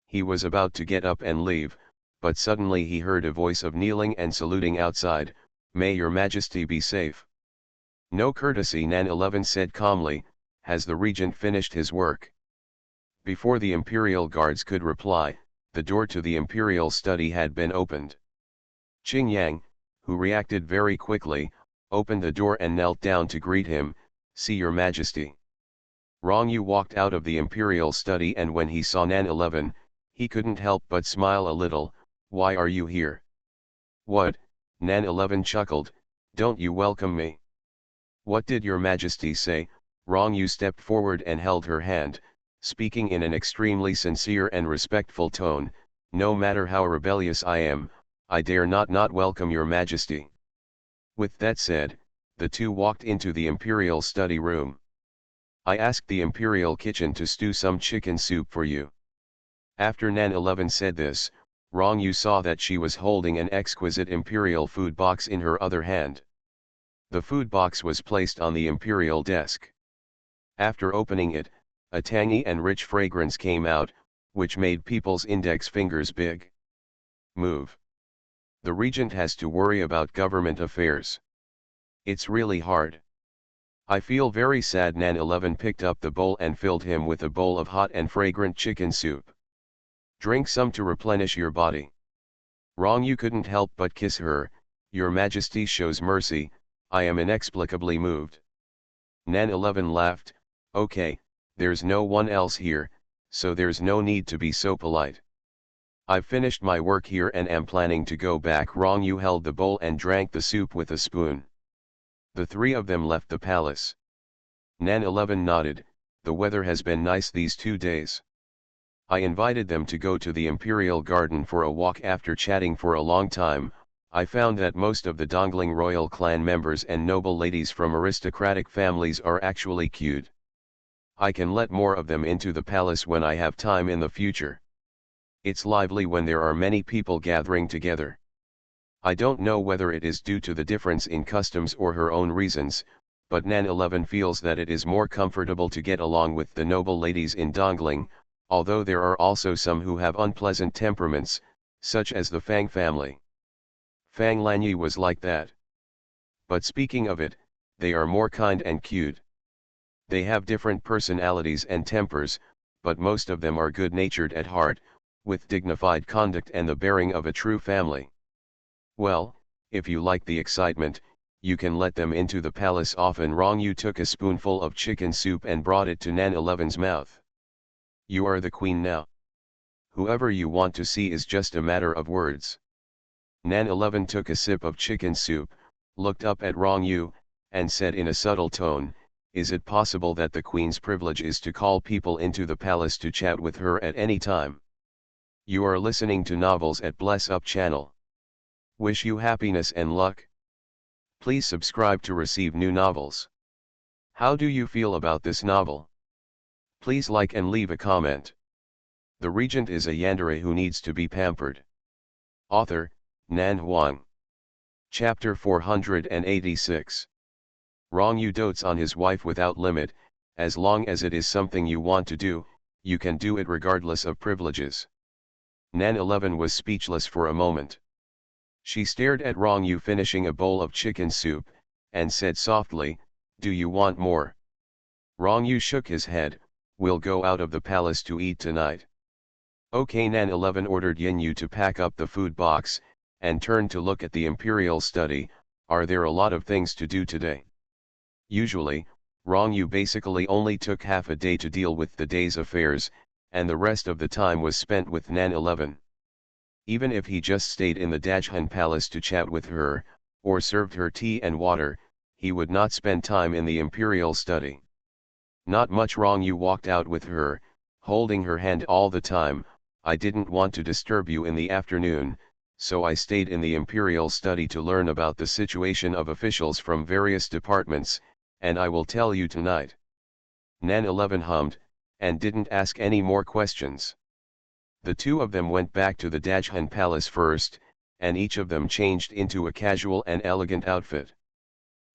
He was about to get up and leave, but suddenly he heard a voice of kneeling and saluting outside. May your majesty be safe. No courtesy, Nan 11 said calmly. Has the regent finished his work? Before the imperial guards could reply, the door to the imperial study had been opened. Qingyang, who reacted very quickly, opened the door and knelt down to greet him. See your majesty. Rong Yu walked out of the imperial study, and when he saw Nan 11, he couldn't help but smile a little. Why are you here? What? Nan 11 chuckled. Don't you welcome me? What did your majesty say? Rong Yu stepped forward and held her hand, speaking in an extremely sincere and respectful tone. No matter how rebellious I am, I dare not welcome your majesty. With that said, the two walked into the imperial study room. I asked the imperial kitchen to stew some chicken soup for you. After Nan 11 said this, Rong Yu saw that she was holding an exquisite imperial food box in her other hand. The food box was placed on the imperial desk. After opening it, a tangy and rich fragrance came out, which made people's index fingers big. Move. The regent has to worry about government affairs. It's really hard. I feel very sad. Nan 11 picked up the bowl and filled him with a bowl of hot and fragrant chicken soup. Drink some to replenish your body. Rong Yu couldn't help but kiss her. Your majesty shows mercy. I am inexplicably moved. Nan 11 laughed. Okay, there's no one else here, so there's no need to be so polite. I've finished my work here and am planning to go back. Rong Yu held the bowl and drank the soup with a spoon. The three of them left the palace. Nan 11 nodded. The weather has been nice these 2 days. I invited them to go to the imperial garden for a walk. After chatting for a long time, I found that most of the Dongling royal clan members and noble ladies from aristocratic families are actually cute. I can let more of them into the palace when I have time in the future. It's lively when there are many people gathering together. I don't know whether it is due to the difference in customs or her own reasons, but Nan 11 feels that it is more comfortable to get along with the noble ladies in Dongling, although there are also some who have unpleasant temperaments, such as the Fang family. Fang Lanyi was like that. But speaking of it, they are more kind and cute. They have different personalities and tempers, but most of them are good-natured at heart. with dignified conduct and the bearing of a true family. Well, if you like the excitement, you can let them into the palace. Often wrong. You took a spoonful of chicken soup and brought it to Nan 11's mouth. You are the queen now. Whoever you want to see is just a matter of words. Nan 11 took a sip of chicken soup, looked up at Rong Yu, and said in a subtle tone, "Is it possible that the queen's privilege is to call people into the palace to chat with her at any time?" You are listening to Novels at Bless Up channel. Wish you happiness and luck. Please subscribe to receive new novels. How do you feel about this novel? Please like and leave a comment. The regent is a yandere who needs to be pampered. Author, Nan Huang. Chapter 486. Rong Yu dotes on his wife without limit. As long as it is something you want to do, you can do it regardless of privileges. Nan 11 was speechless for a moment. She stared at Rong Yu finishing a bowl of chicken soup, and said softly, "Do you want more?" Rong Yu shook his head. "We'll go out of the palace to eat tonight." Okay. Nan 11 ordered Yin Yu to pack up the food box, and turned to look at the imperial study. Are there a lot of things to do today? Usually, Rong Yu basically only took half a day to deal with the day's affairs, and the rest of the time was spent with Nan 11. Even if he just stayed in the Dajhan palace to chat with her, or served her tea and water, he would not spend time in the imperial study. Not much. Rong Yu walked out with her, holding her hand all the time. "I didn't want to disturb you in the afternoon, so I stayed in the imperial study to learn about the situation of officials from various departments, and I will tell you tonight." Nan 11 hummed, and didn't ask any more questions. The two of them went back to the Dajhan palace first, and each of them changed into a casual and elegant outfit.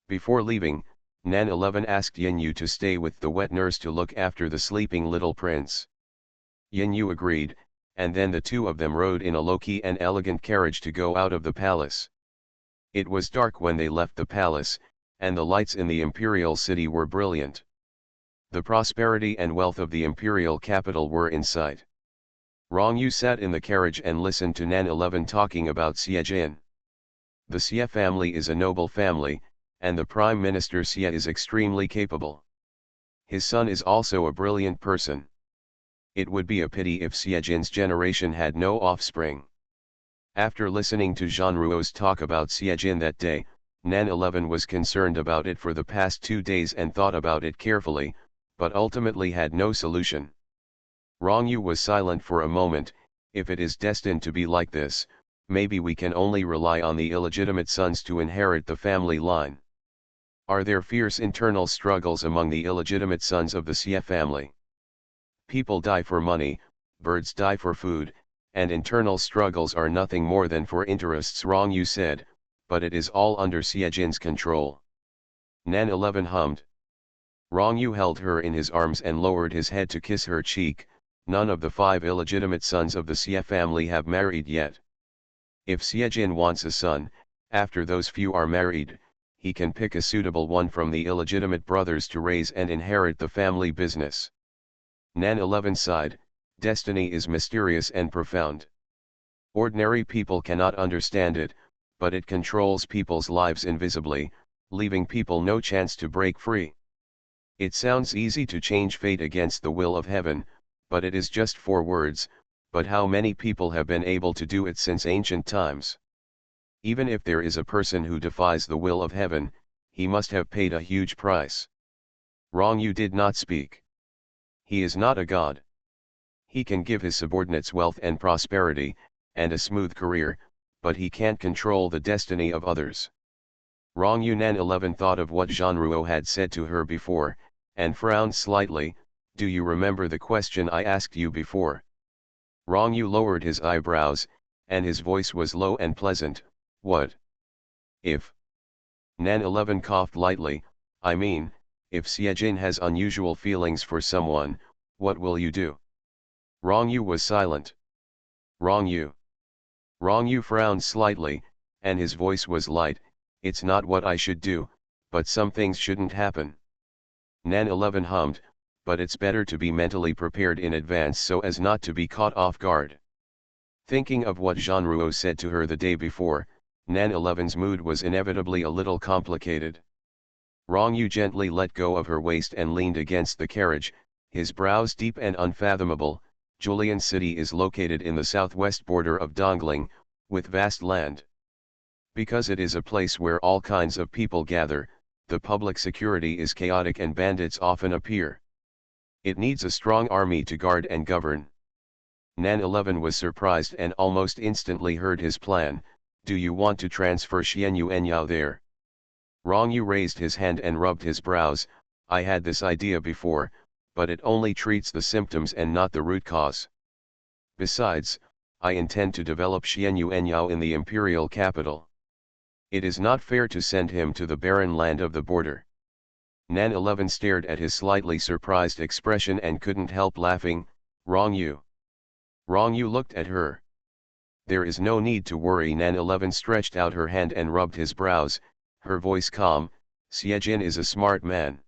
Before leaving, Nan 11 asked Yin Yu to stay with the wet nurse to look after the sleeping little prince. Yin Yu agreed, and then the two of them rode in a low-key and elegant carriage to go out of the palace. It was dark when they left the palace, and the lights in the imperial city were brilliant. The prosperity and wealth of the imperial capital were in sight. Rong Yu sat in the carriage and listened to Nan 11 talking about Xie Jin. The Xie family is a noble family, and the Prime Minister Xie is extremely capable. His son is also a brilliant person. It would be a pity if Xie Jin's generation had no offspring. After listening to Jean Ruo's talk about Xie Jin that day, Nan 11 was concerned about it for the past 2 days and thought about it carefully, but ultimately had no solution. Rong Yu was silent for a moment. If it is destined to be like this, maybe we can only rely on the illegitimate sons to inherit the family line. Are there fierce internal struggles among the illegitimate sons of the Xie family? People die for money, birds die for food, and internal struggles are nothing more than for interests. Rong Yu said, but it is all under Xie Jin's control. Nan 11 hummed. Rong Yu held her in his arms and lowered his head to kiss her cheek. None of the 5 illegitimate sons of the Xie family have married yet. If Xie Jin wants a son, after those few are married, he can pick a suitable one from the illegitimate brothers to raise and inherit the family business. Nan 11 sighed. Destiny is mysterious and profound. Ordinary people cannot understand it, but it controls people's lives invisibly, leaving people no chance to break free. It sounds easy to change fate against the will of heaven, but it is just 4 words, but how many people have been able to do it since ancient times? Even if there is a person who defies the will of heaven, he must have paid a huge price. Rong Yu did not speak. He is not a god. He can give his subordinates wealth and prosperity, and a smooth career, but he can't control the destiny of others. Rong Yu. Nan 11 thought of what Jean Ruo had said to her before, and frowned slightly. Do you remember the question I asked you before? Rong Yu lowered his eyebrows, and his voice was low and pleasant. What? If? Nan 11 coughed lightly. I mean, if Xie Jin has unusual feelings for someone, what will you do? Rong Yu was silent. Rong Yu. Rong Yu frowned slightly, and his voice was light. It's not what I should do, but some things shouldn't happen. Nan 11 hummed, but it's better to be mentally prepared in advance so as not to be caught off guard. Thinking of what Jean Rouault said to her the day before, Nan 11's mood was inevitably a little complicated. Rong Yu gently let go of her waist and leaned against the carriage, his brows deep and unfathomable. Julian City is located in the southwest border of Dongling, with vast land. Because it is a place where all kinds of people gather, the public security is chaotic and bandits often appear. It needs a strong army to guard and govern. Nan 11 was surprised and almost instantly heard his plan. Do you want to transfer Xianyu Enyao there? Rong Yu raised his hand and rubbed his brows. I had this idea before, but it only treats the symptoms and not the root cause. Besides, I intend to develop Xianyu Enyao in the imperial capital. It is not fair to send him to the barren land of the border. Nan 11 stared at his slightly surprised expression and couldn't help laughing. Rong Yu. Rong Yu looked at her. There is no need to worry. Nan 11 stretched out her hand and rubbed his brows, her voice calm. Xiejin is a smart man.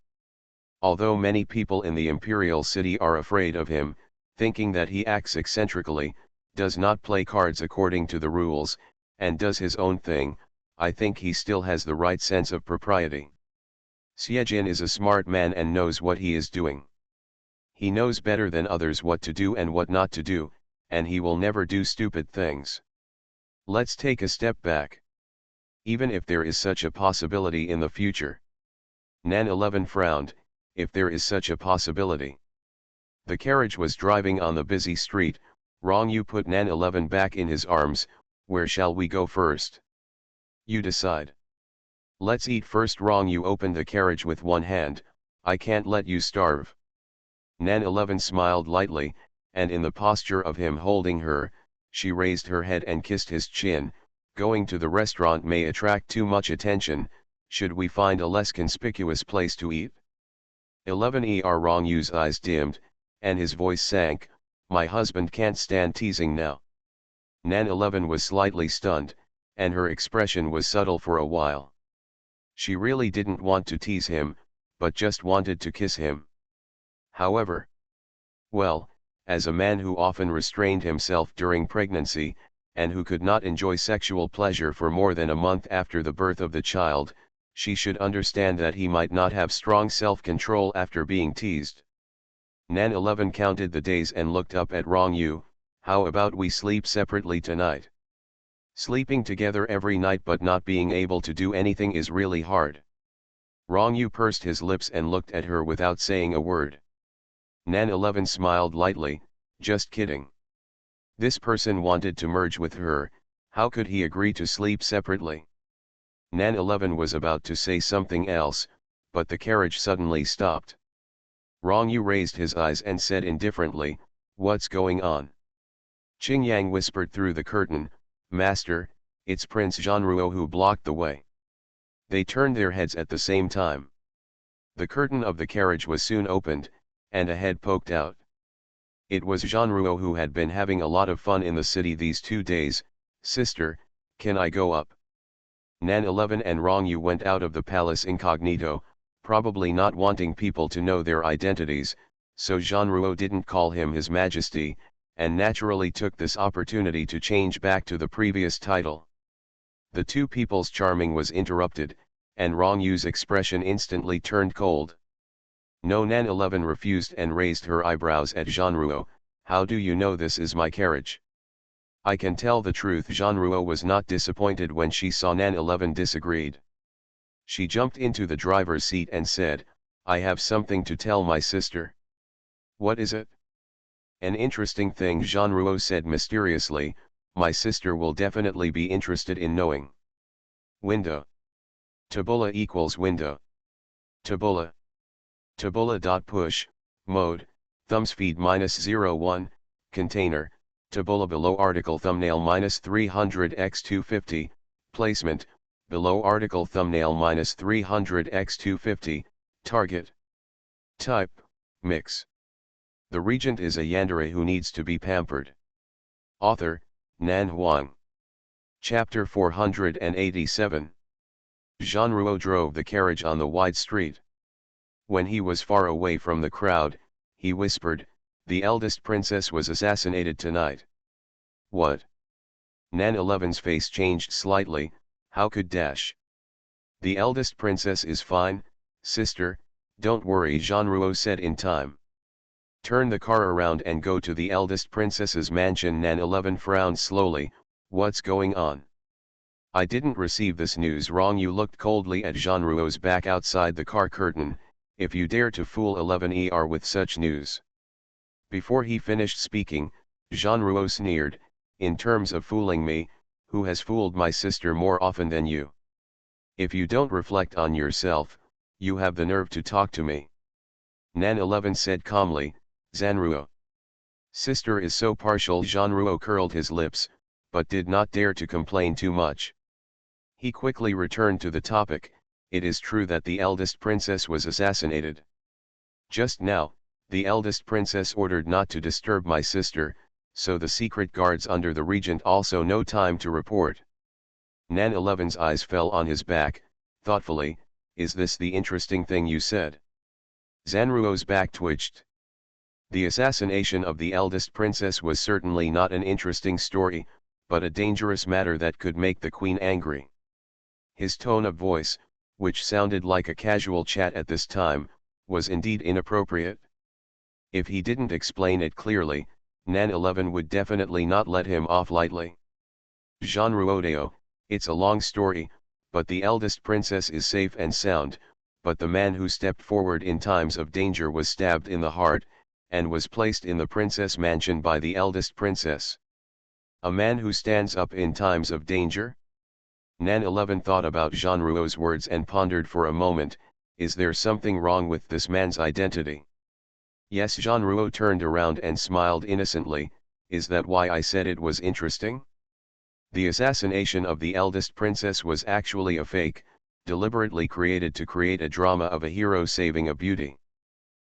Although many people in the imperial city are afraid of him, thinking that he acts eccentrically, does not play cards according to the rules, and does his own thing, I think he still has the right sense of propriety. Xiejin is a smart man and knows what he is doing. He knows better than others what to do and what not to do, and he will never do stupid things. Let's take a step back. Even if there is such a possibility in the future. Nan 11 frowned. If there is such a possibility. The carriage was driving on the busy street. Rong Yu put Nan 11 back in his arms. Where shall we go first? You decide. Let's eat first. Rong Yu opened the carriage with one hand. I can't let you starve. Nan 11 smiled lightly, and in the posture of him holding her, she raised her head and kissed his chin. Going to the restaurant may attract too much attention. Should we find a less conspicuous place to eat? 11er Rong Yu's eyes dimmed, and his voice sank. My husband can't stand teasing now. Nan 11 was slightly stunned, and her expression was subtle for a while. She really didn't want to tease him, but just wanted to kiss him. However, well, as a man who often restrained himself during pregnancy, and who could not enjoy sexual pleasure for more than a month after the birth of the child, she should understand that he might not have strong self-control after being teased. Nan 11 counted the days and looked up at Rong Yu. How about we sleep separately tonight? Sleeping together every night but not being able to do anything is really hard. Rong Yu pursed his lips and looked at her without saying a word. Nan 11 smiled lightly. Just kidding. This person wanted to merge with her. How could he agree to sleep separately? Nan 11 was about to say something else, but the carriage suddenly stopped. Rong Yu raised his eyes and said indifferently, What's going on? Qing Yang whispered through the curtain, Master, it's Prince Jean Rouault who blocked the way. They turned their heads at the same time. The curtain of the carriage was soon opened, and a head poked out. It was Jean Rouault, who had been having a lot of fun in the city these 2 days. Sister, can I go up? Nan 11 and Rong Yu went out of the palace incognito, probably not wanting people to know their identities, so Jean Rouault didn't call him His Majesty, and naturally took this opportunity to change back to the previous title. The two people's charming was interrupted, and Rong Yu's expression instantly turned cold. No, Nan 11 refused and raised her eyebrows at Jean Rouault. How do you know this is my carriage? I can tell the truth. Jean Rouault was not disappointed when she saw Nan 11 disagreed. She jumped into the driver's seat and said, I have something to tell my sister. What is it? An interesting thing, Jean Rouault said mysteriously. My sister will definitely be interested in knowing. Window. Tabula equals window. Tabula. Tabula.push, mode, thumbs feed -01, container, tabula below article thumbnail -300x250, placement, below article thumbnail -300x250, target. Type, mix. The regent is a yandere who needs to be pampered. Author, Nan Huang. Chapter 487. Jean Rouault drove the carriage on the wide street. When he was far away from the crowd, he whispered, The eldest princess was assassinated tonight. What? Nan 11's face changed slightly. How could dash? The eldest princess is fine, sister, don't worry, Jean Rouault said in time. Turn the car around and go to the eldest princess's mansion. Nan 11 frowned slowly. What's going on? I didn't receive this news. Wrong. You looked coldly at Jean Rouault's back outside the car curtain. If you dare to fool 11er with such news. Before he finished speaking, Jean Rouault sneered, in terms of fooling me, who has fooled my sister more often than you? If you don't reflect on yourself, you have the nerve to talk to me. Nan 11 said calmly, Jean Rouault. Sister is so partial. Jean Rouault curled his lips, but did not dare to complain too much. He quickly returned to the topic. It is true that the eldest princess was assassinated. Just now, the eldest princess ordered not to disturb my sister, so the secret guards under the regent also no time to report. Nan 11's eyes fell on his back, thoughtfully. Is this the interesting thing you said? Jean Rouault's back twitched. The assassination of the eldest princess was certainly not an interesting story, but a dangerous matter that could make the queen angry. His tone of voice, which sounded like a casual chat at this time, was indeed inappropriate. If he didn't explain it clearly, Nan 11 would definitely not let him off lightly. Jean Rouault, it's a long story, but the eldest princess is safe and sound, but the man who stepped forward in times of danger was stabbed in the heart, and was placed in the princess mansion by the eldest princess. A man who stands up in times of danger? Nan 11 thought about Jean Rouault's words and pondered for a moment. Is there something wrong with this man's identity? Yes. Jean Rouault turned around and smiled innocently. Is that why I said it was interesting? The assassination of the eldest princess was actually a fake, deliberately created to create a drama of a hero saving a beauty.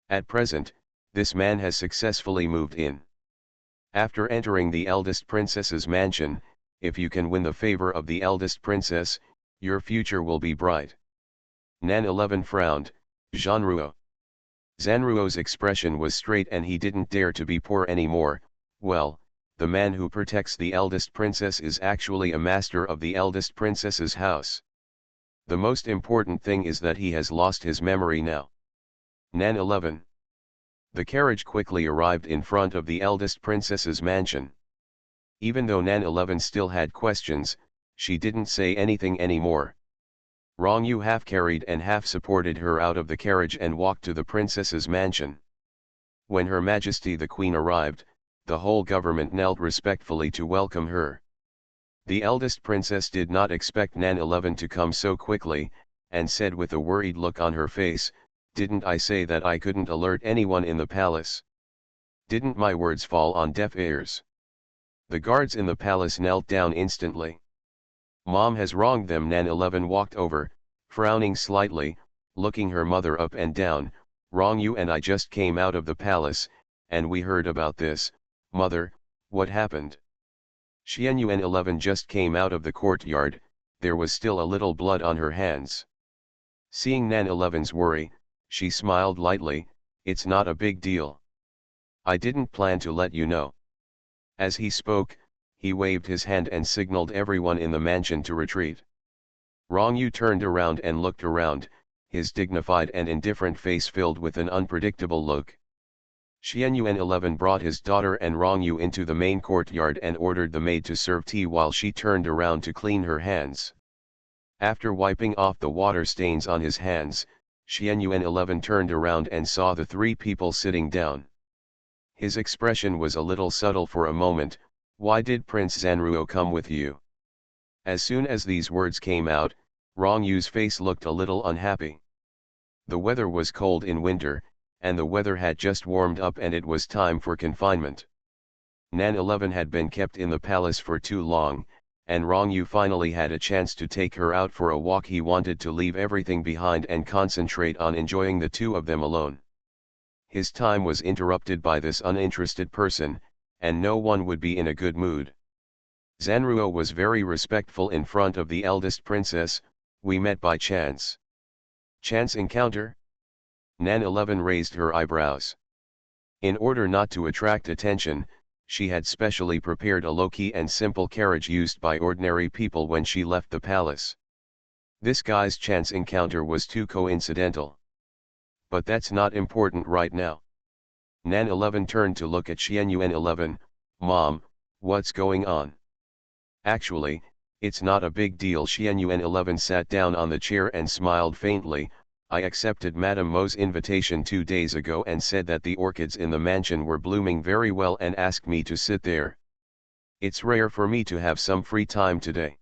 At present, this man has successfully moved in. After entering the eldest princess's mansion, if you can win the favor of the eldest princess, your future will be bright. Nan 11 frowned. Jean Rouault. Jean Rouault's expression was straight and he didn't dare to be poor anymore. Well, the man who protects the eldest princess is actually a master of the eldest princess's house. The most important thing is that he has lost his memory now. Nan 11. The carriage quickly arrived in front of the eldest princess's mansion. Even though Nan 11 still had questions, she didn't say anything anymore. Rong Yu half carried and half supported her out of the carriage and walked to the princess's mansion. When Her Majesty the Queen arrived, the whole government knelt respectfully to welcome her. The eldest princess did not expect Nan 11 to come so quickly, and said with a worried look on her face, didn't I say that I couldn't alert anyone in the palace? Didn't my words fall on deaf ears? The guards in the palace knelt down instantly. Mom has wronged them. Nan 11 walked over, frowning slightly, looking her mother up and down. Wrong you and I just came out of the palace, and we heard about this. Mother, what happened? Xianyuan 11 just came out of the courtyard. There was still a little blood on her hands. Seeing Nan 11's worry, she smiled lightly. It's not a big deal. I didn't plan to let you know. As he spoke, he waved his hand and signaled everyone in the mansion to retreat. Rong Yu turned around and looked around, his dignified and indifferent face filled with an unpredictable look. Xianyuan 11 brought his daughter and Rong Yu into the main courtyard and ordered the maid to serve tea while she turned around to clean her hands. After wiping off the water stains on his hands, Xianyuan 11 turned around and saw the three people sitting down. His expression was a little subtle for a moment. Why did Prince Jean Rouault come with you? As soon as these words came out, Rong Yu's face looked a little unhappy. The weather was cold in winter, and the weather had just warmed up and it was time for confinement. Nan 11 had been kept in the palace for too long, and Rong Yu finally had a chance to take her out for a walk. He wanted to leave everything behind and concentrate on enjoying the two of them alone. His time was interrupted by this uninterested person, and no one would be in a good mood. Jean Rouault was very respectful in front of the eldest princess. We met by chance. Chance encounter? Nan 11 raised her eyebrows. In order not to attract attention, she had specially prepared a low-key and simple carriage used by ordinary people when she left the palace. This guy's chance encounter was too coincidental. But that's not important right now. Nan 11 turned to look at Xianyuan 11, Mom, what's going on? Actually, it's not a big deal. Xianyuan 11 sat down on the chair and smiled faintly. I accepted Madame Mo's invitation 2 days ago and said that the orchids in the mansion were blooming very well and asked me to sit there. It's rare for me to have some free time today.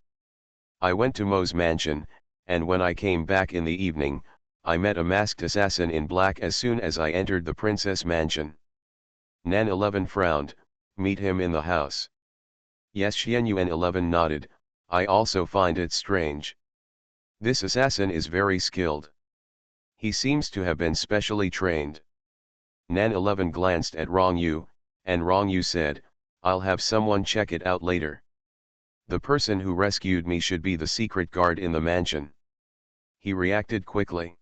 I went to Mo's mansion, and when I came back in the evening, I met a masked assassin in black as soon as I entered the princess mansion. Nan 11 frowned. Meet him in the house. Yes, Xianyuan 11 nodded. I also find it strange. This assassin is very skilled. He seems to have been specially trained. Nan 11 glanced at Rong Yu, and Rong Yu said, I'll have someone check it out later. The person who rescued me should be the secret guard in the mansion. He reacted quickly.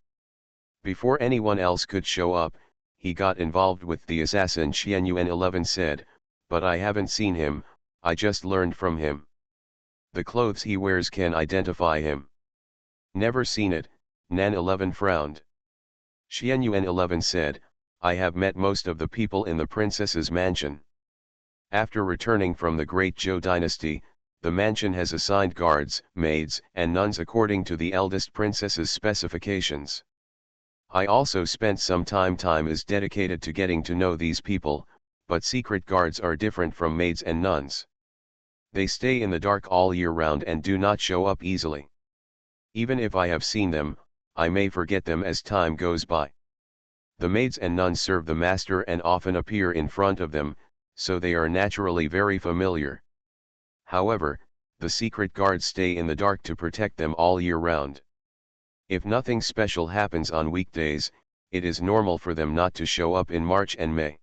Before anyone else could show up, he got involved with the assassin. Xianyuan 11 said, but I haven't seen him, I just learned from him. The clothes he wears can identify him. Never seen it, Nan 11 frowned. Xianyuan 11 said, I have met most of the people in the princess's mansion. After returning from the Great Zhou dynasty, the mansion has assigned guards, maids, and nuns according to the eldest princess's specifications. I also spent some time. Time is dedicated to getting to know these people, but secret guards are different from maids and nuns. They stay in the dark all year round and do not show up easily. Even if I have seen them, I may forget them as time goes by. The maids and nuns serve the master and often appear in front of them, so they are naturally very familiar. However, the secret guards stay in the dark to protect them all year round. If nothing special happens on weekdays, it is normal for them not to show up in March and May.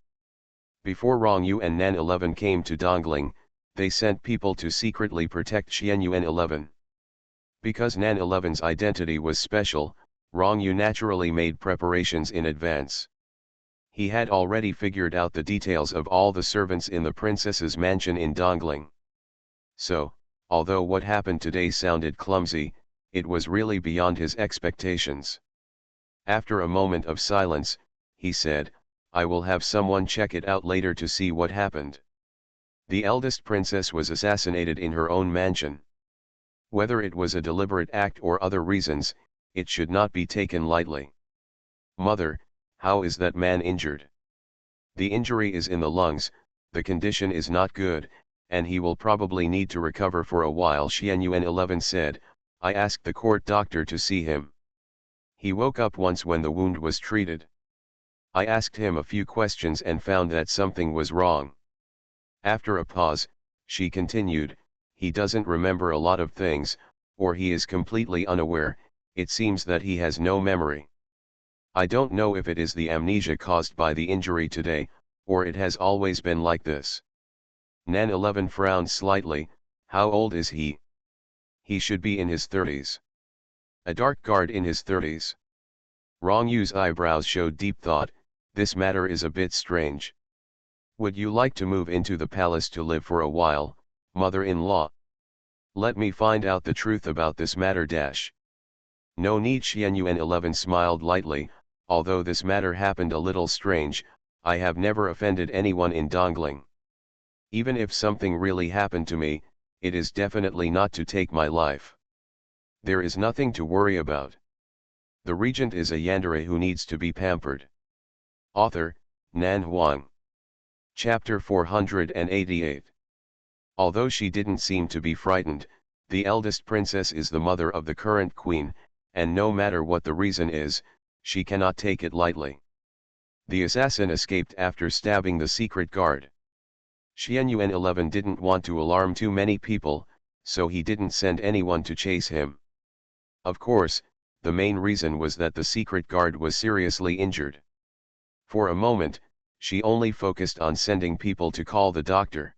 Before Rong Yu and Nan 11 came to Dongling, they sent people to secretly protect Xianyuan 11. Because Nan 11's identity was special, Rong Yu naturally made preparations in advance. He had already figured out the details of all the servants in the princess's mansion in Dongling. So, although what happened today sounded clumsy, it was really beyond his expectations. After a moment of silence, he said, I will have someone check it out later to see what happened. The eldest princess was assassinated in her own mansion. Whether it was a deliberate act or other reasons, it should not be taken lightly. Mother, how is that man injured? The injury is in the lungs, the condition is not good, and he will probably need to recover for a while. Xianyuan 11 said, I asked the court doctor to see him. He woke up once when the wound was treated. I asked him a few questions and found that something was wrong. After a pause, she continued, he doesn't remember a lot of things, or he is completely unaware, it seems that he has no memory. I don't know if it is the amnesia caused by the injury today, or it has always been like this. Nan 11 frowned slightly. How old is he? He should be in his 30s. A dark guard in his 30s. Rong Yu's eyebrows showed deep thought. This matter is a bit strange. Would you like to move into the palace to live for a while, mother-in-law? Let me find out the truth about this matter. No need. Xianyuan 11 smiled lightly. Although this matter happened a little strange, I have never offended anyone in Dongling. Even if something really happened to me, it is definitely not to take my life. There is nothing to worry about. The regent is a yandere who needs to be pampered. Author, Nan Huang. Chapter 488. Although she didn't seem to be frightened, the eldest princess is the mother of the current queen, and no matter what the reason is, she cannot take it lightly. The assassin escaped after stabbing the secret guard. Xianyuan 11 didn't want to alarm too many people, so he didn't send anyone to chase him. Of course, the main reason was that the secret guard was seriously injured. For a moment, she only focused on sending people to call the doctor.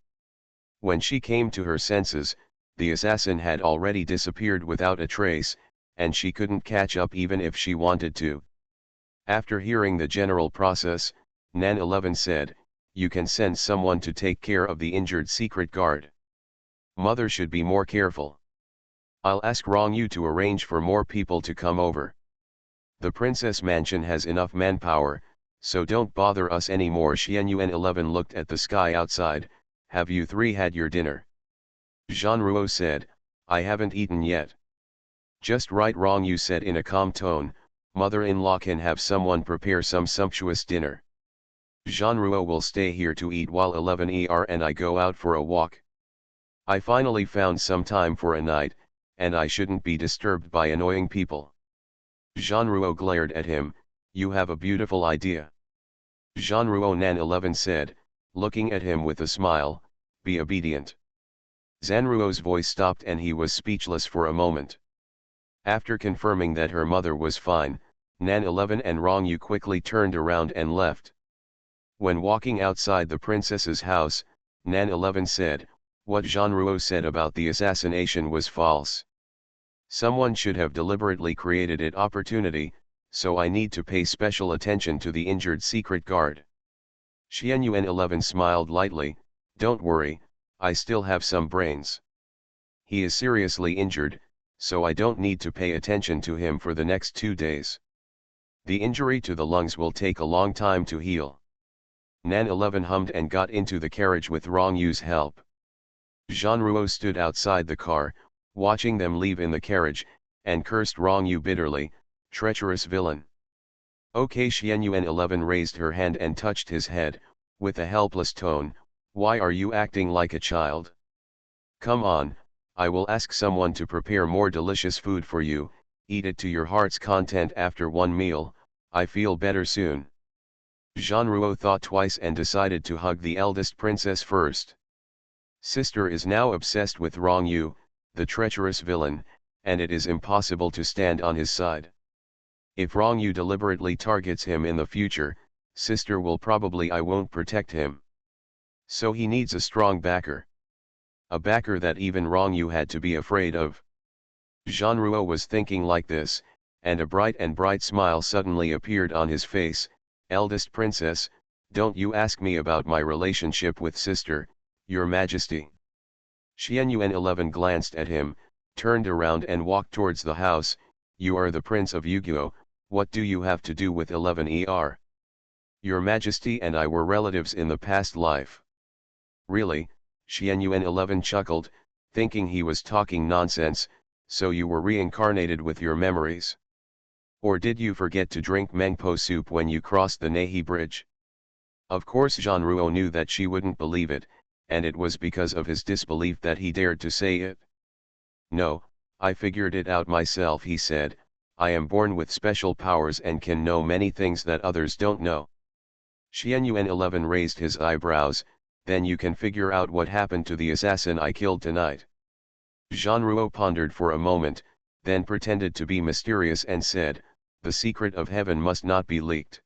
When she came to her senses, the assassin had already disappeared without a trace, and she couldn't catch up even if she wanted to. After hearing the general process, Nan 11 said, you can send someone to take care of the injured secret guard. Mother should be more careful. I'll ask Rongyu to arrange for more people to come over. The princess mansion has enough manpower, so don't bother us anymore. Xianyuan 11 looked at the sky outside. Have you three had your dinner? Jean Ruo said, I haven't eaten yet. Just right, Rongyu said in a calm tone, mother-in-law can have someone prepare some sumptuous dinner. Jean Ruo will stay here to eat while 11er and I go out for a walk. I finally found some time for a night, and I shouldn't be disturbed by annoying people. Jean Ruo glared at him, you have a beautiful idea. Jean Ruo Nan 11 said, looking at him with a smile, be obedient. Zanruo's voice stopped and he was speechless for a moment. After confirming that her mother was fine, Nan 11 and Rongyu quickly turned around and left. When walking outside the princess's house, Nan 11 said, what Jean Ruo said about the assassination was false. Someone should have deliberately created it opportunity, so I need to pay special attention to the injured secret guard. Xianyuan 11 smiled lightly, don't worry, I still have some brains. He is seriously injured, so I don't need to pay attention to him for the next 2 days. The injury to the lungs will take a long time to heal. Nan 11 hummed and got into the carriage with Rongyu's help. Jean Ruo stood outside the car, watching them leave in the carriage, and cursed Rongyu bitterly, treacherous villain. Okay, Xianyuan 11 raised her hand and touched his head, with a helpless tone, why are you acting like a child? Come on, I will ask someone to prepare more delicious food for you, eat it to your heart's content after one meal, I feel better soon. Jean Ruo thought twice and decided to hug the eldest princess first. Sister is now obsessed with Rongyu, the treacherous villain, and it is impossible to stand on his side. If Rongyu deliberately targets him in the future, sister will probably I won't protect him. So he needs a strong backer. A backer that even Rongyu had to be afraid of. Jean Ruo was thinking like this, and a bright smile suddenly appeared on his face. Eldest princess, don't you ask me about my relationship with sister, your majesty. Xianyuan 11 glanced at him, turned around and walked towards the house. You are the prince of Yu-Gi-Oh, what do you have to do with 11er? Your majesty and I were relatives in the past life. Really? Xianyuan 11 chuckled, thinking he was talking nonsense, so you were reincarnated with your memories. Or did you forget to drink mangpo soup when you crossed the Nahi Bridge? Of course Jean Ruo knew that she wouldn't believe it, and it was because of his disbelief that he dared to say it. No, I figured it out myself, he said, I am born with special powers and can know many things that others don't know. Xianyuan 11 raised his eyebrows, then you can figure out what happened to the assassin I killed tonight. Jean Ruo pondered for a moment, then pretended to be mysterious and said, the secret of heaven must not be leaked.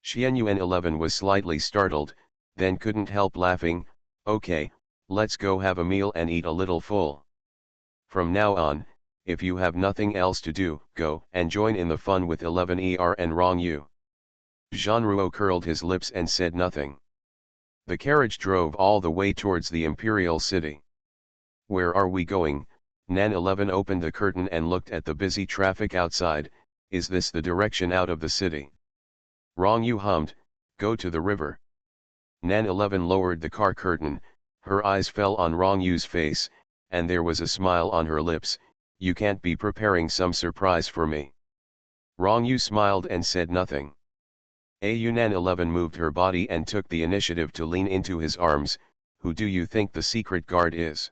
Xianyuan 11 was slightly startled, then couldn't help laughing, okay, let's go have a meal and eat a little full. From now on, if you have nothing else to do, go and join in the fun with 11er and Rongyu. Jean Ruo curled his lips and said nothing. The carriage drove all the way towards the imperial city. Where are we going? Nan 11 opened the curtain and looked at the busy traffic outside. Is this the direction out of the city? Rongyu hummed, go to the river. Nan 11 lowered the car curtain, her eyes fell on Rongyu's face, and there was a smile on her lips. You can't be preparing some surprise for me. Rongyu smiled and said nothing. Nan 11 moved her body and took the initiative to lean into his arms. Who do you think the secret guard is?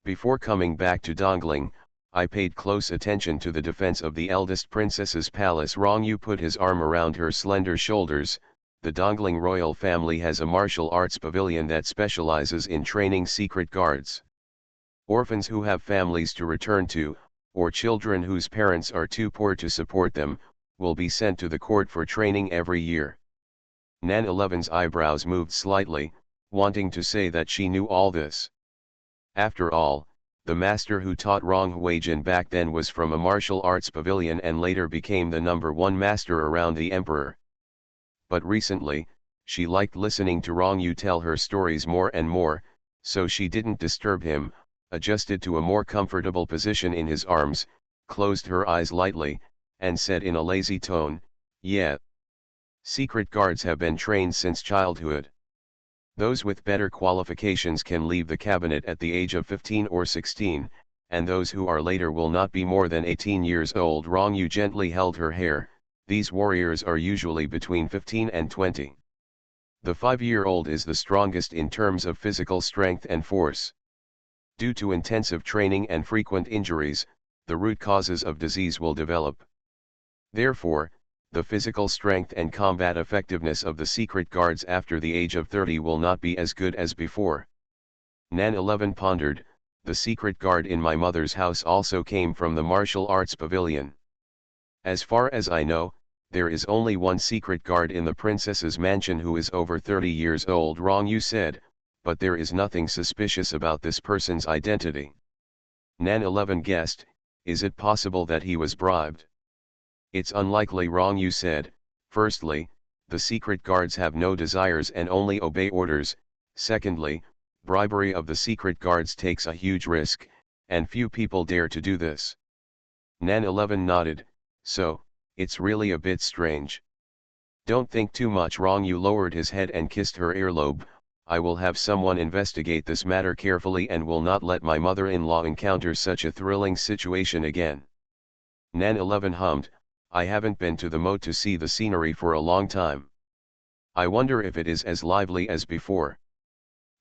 Before coming back to Dongling, I paid close attention to the defense of the eldest princess's palace. Rongyu put his arm around her slender shoulders. The Dongling royal family has a martial arts pavilion that specializes in training secret guards. Orphans who have families to return to, or children whose parents are too poor to support them, will be sent to the court for training every year. Nan 11's eyebrows moved slightly, wanting to say that she knew all this. After all, the master who taught Rong Huijin back then was from a martial arts pavilion and later became the #1 master around the emperor. But recently, she liked listening to Rong Yu tell her stories more and more, so she didn't disturb him, adjusted to a more comfortable position in his arms, closed her eyes lightly, and said in a lazy tone, "Yeah. Secret guards have been trained since childhood. Those with better qualifications can leave the cabinet at the age of 15 or 16, and those who are later will not be more than 18 years old." Rong Yu gently held her hair. These warriors are usually between 15 and 20. The 5-year-old is the strongest in terms of physical strength and force. Due to intensive training and frequent injuries, the root causes of disease will develop. Therefore, the physical strength and combat effectiveness of the secret guards after the age of 30 will not be as good as before. Nan 11 pondered, the secret guard in my mother's house also came from the martial arts pavilion. As far as I know, there is only one secret guard in the princess's mansion who is over 30 years old, Rong Yu said, but there is nothing suspicious about this person's identity. Nan 11 guessed, is it possible that he was bribed? It's unlikely, Rong Yu said. Firstly, the secret guards have no desires and only obey orders. Secondly, bribery of the secret guards takes a huge risk, and few people dare to do this. Nan 11 nodded, so, it's really a bit strange. Don't think too much. Rong Yu lowered his head and kissed her earlobe. I will have someone investigate this matter carefully and will not let my mother-in-law encounter such a thrilling situation again. Nan 11 hummed, I haven't been to the moat to see the scenery for a long time. I wonder if it is as lively as before.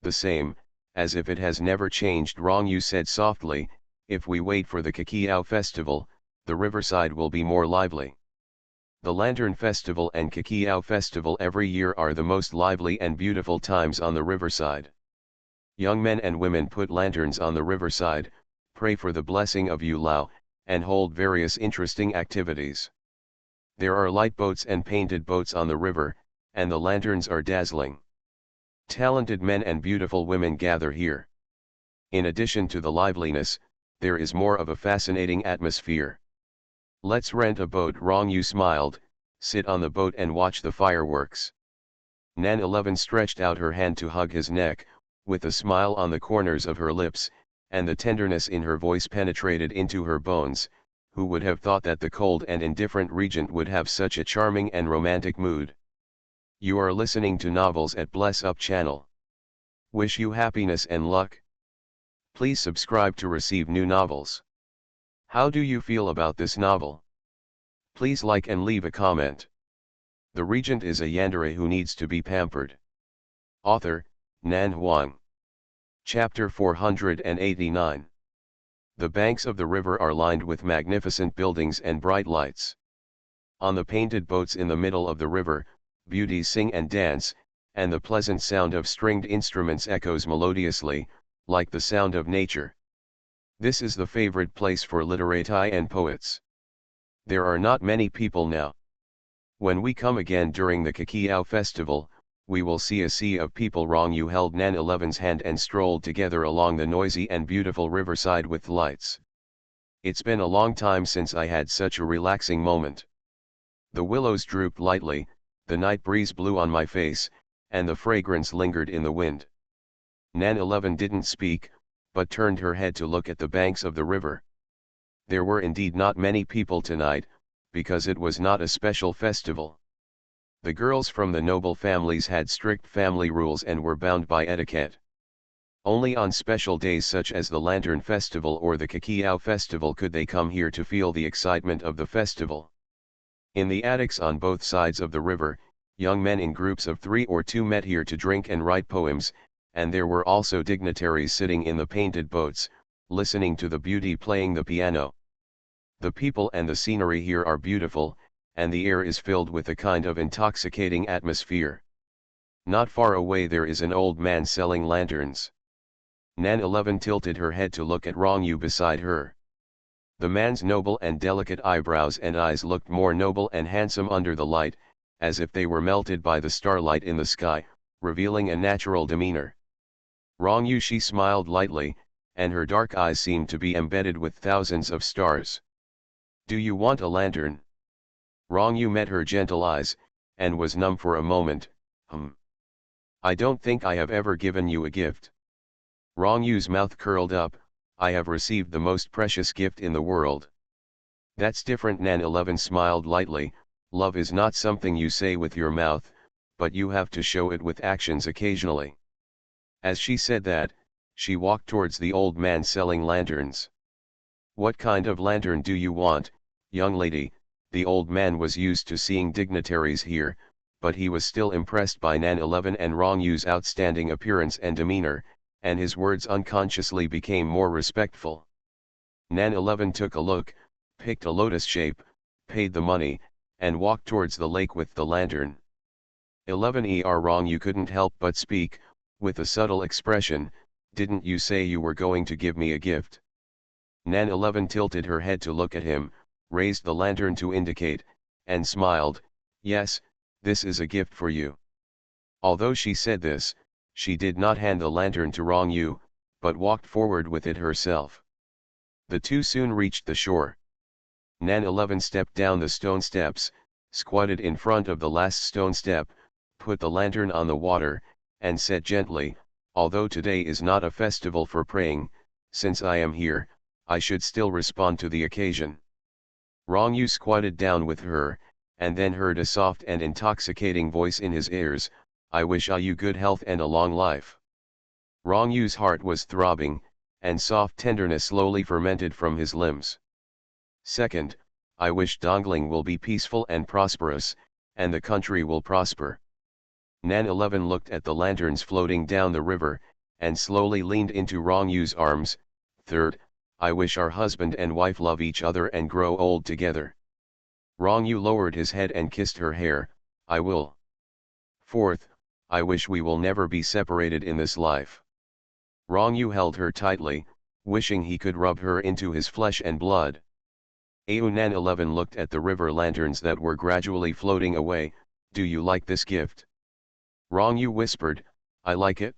The same, as if it has never changed, Rong Yu said softly. If we wait for the Cacao Festival, the riverside will be more lively. The Lantern Festival and Cacao Festival every year are the most lively and beautiful times on the riverside. Young men and women put lanterns on the riverside, pray for the blessing of Yu Lao, and hold various interesting activities. There are light boats and painted boats on the river, and the lanterns are dazzling. Talented men and beautiful women gather here. In addition to the liveliness, there is more of a fascinating atmosphere. Let's rent a boat. Rong Yu smiled, sit on the boat and watch the fireworks. Nan 11 stretched out her hand to hug his neck, with a smile on the corners of her lips, and the tenderness in her voice penetrated into her bones. Who would have thought that the cold and indifferent regent would have such a charming and romantic mood? You are listening to Novels at Bless Up channel. Wish you happiness and luck. Please subscribe to receive new novels. How do you feel about this novel? Please like and leave a comment. The regent is a yandere who needs to be pampered. Author, Nan Huang. Chapter 489. The banks of the river are lined with magnificent buildings and bright lights. On the painted boats in the middle of the river, beauties sing and dance, and the pleasant sound of stringed instruments echoes melodiously, like the sound of nature. This is the favorite place for literati and poets. There are not many people now. When we come again during the Cacao Festival, we will see a sea of people. Rong Yu held Nan 11's hand and strolled together along the noisy and beautiful riverside with lights. It's been a long time since I had such a relaxing moment. The willows drooped lightly, the night breeze blew on my face, and the fragrance lingered in the wind. Nan 11 didn't speak, but turned her head to look at the banks of the river. There were indeed not many people tonight, because it was not a special festival. The girls from the noble families had strict family rules and were bound by etiquette. Only on special days such as the Lantern Festival or the Cacao Festival could they come here to feel the excitement of the festival. In the attics on both sides of the river, young men in groups of 3 or 2 met here to drink and write poems, and there were also dignitaries sitting in the painted boats, listening to the beauty playing the piano. The people and the scenery here are beautiful, and the air is filled with a kind of intoxicating atmosphere. Not far away there is an old man selling lanterns. Nan 11 tilted her head to look at Rong Yu beside her. The man's noble and delicate eyebrows and eyes looked more noble and handsome under the light, as if they were melted by the starlight in the sky, revealing a natural demeanor. Rong Yu, she smiled lightly, and her dark eyes seemed to be embedded with thousands of stars. Do you want a lantern? Rong Yu met her gentle eyes, and was numb for a moment, I don't think I have ever given you a gift. Rongyu's mouth curled up. I have received the most precious gift in the world. That's different. Nan 11 smiled lightly. Love is not something you say with your mouth, but you have to show it with actions occasionally. As she said that, she walked towards the old man selling lanterns. What kind of lantern do you want, young lady? The old man was used to seeing dignitaries here, but he was still impressed by Nan 11 and Rongyu's outstanding appearance and demeanor, and his words unconsciously became more respectful. Nan 11 took a look, picked a lotus shape, paid the money, and walked towards the lake with the lantern. 11er Rongyu couldn't help but speak, with a subtle expression, didn't you say you were going to give me a gift? Nan 11 tilted her head to look at him, raised the lantern to indicate, and smiled, yes, this is a gift for you. Although she said this, she did not hand the lantern to Rongyu, but walked forward with it herself. The two soon reached the shore. Nan 11 stepped down the stone steps, squatted in front of the last stone step, put the lantern on the water, and said gently, although today is not a festival for praying, since I am here, I should still respond to the occasion. Rongyu squatted down with her, and then heard a soft and intoxicating voice in his ears, I wish you good health and a long life. Rongyu's heart was throbbing, and soft tenderness slowly fermented from his limbs. Second, I wish Dongling will be peaceful and prosperous, and the country will prosper. Nan 11 looked at the lanterns floating down the river, and slowly leaned into Rongyu's arms. Third, I wish our husband and wife love each other and grow old together. Rongyu lowered his head and kissed her hair, I will. Fourth, I wish we will never be separated in this life. Rongyu held her tightly, wishing he could rub her into his flesh and blood. Nan 11 looked at the river lanterns that were gradually floating away, do you like this gift? Rongyu whispered, I like it.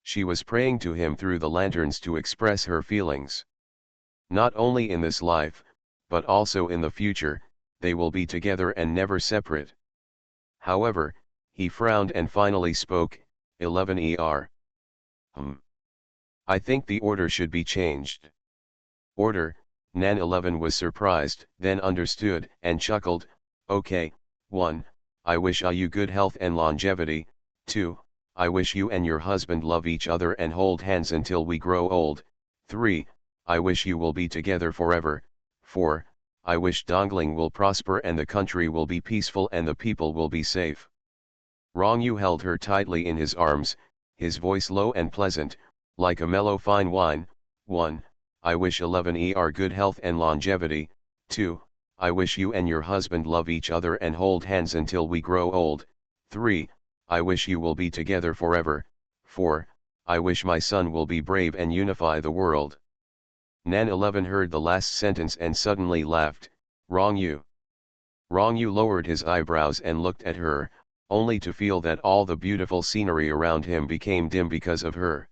She was praying to him through the lanterns to express her feelings. Not only in this life, but also in the future, they will be together and never separate. However, he frowned and finally spoke, 11er. I think the order should be changed. Order? Nan 11 was surprised, then understood, and chuckled, okay, 1, I wish you good health and longevity, 2, I wish you and your husband love each other and hold hands until we grow old, 3, I wish you will be together forever, 4, I wish Dongling will prosper and the country will be peaceful and the people will be safe. Rongyu held her tightly in his arms, his voice low and pleasant, like a mellow fine wine. 1, I wish 11er good health and longevity, 2, I wish you and your husband love each other and hold hands until we grow old, 3, I wish you will be together forever, 4, I wish my son will be brave and unify the world. Nan 11 heard the last sentence and suddenly laughed, Rongyu. Rongyu lowered his eyebrows and looked at her, only to feel that all the beautiful scenery around him became dim because of her.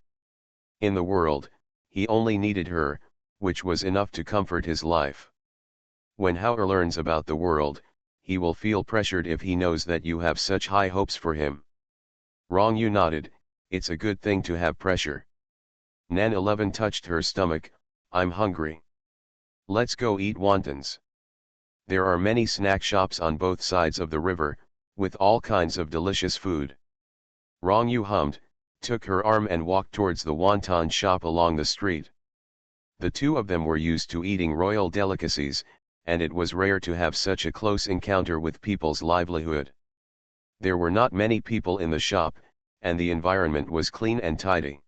In the world, he only needed her, which was enough to comfort his life. When Hauer learns about the world, he will feel pressured if he knows that you have such high hopes for him. Rongyu nodded, it's a good thing to have pressure. Nan 11 touched her stomach, I'm hungry. Let's go eat wontons. There are many snack shops on both sides of the river, with all kinds of delicious food. Rongyu hummed, took her arm and walked towards the wonton shop along the street. The two of them were used to eating royal delicacies, and it was rare to have such a close encounter with people's livelihood. There were not many people in the shop, and the environment was clean and tidy.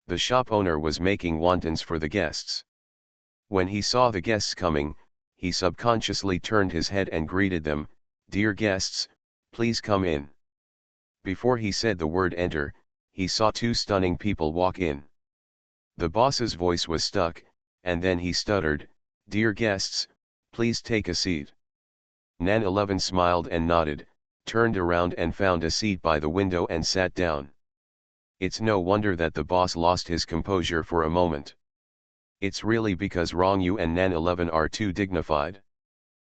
The shop owner was making wontons for the guests. When he saw the guests coming, he subconsciously turned his head and greeted them, dear guests, please come in. Before he said the word enter, he saw two stunning people walk in. The boss's voice was stuck, and then he stuttered, dear guests, please take a seat. Nan 11 smiled and nodded, turned around and found a seat by the window and sat down. It's no wonder that the boss lost his composure for a moment. It's really because Rongyu and Nan 11 are too dignified.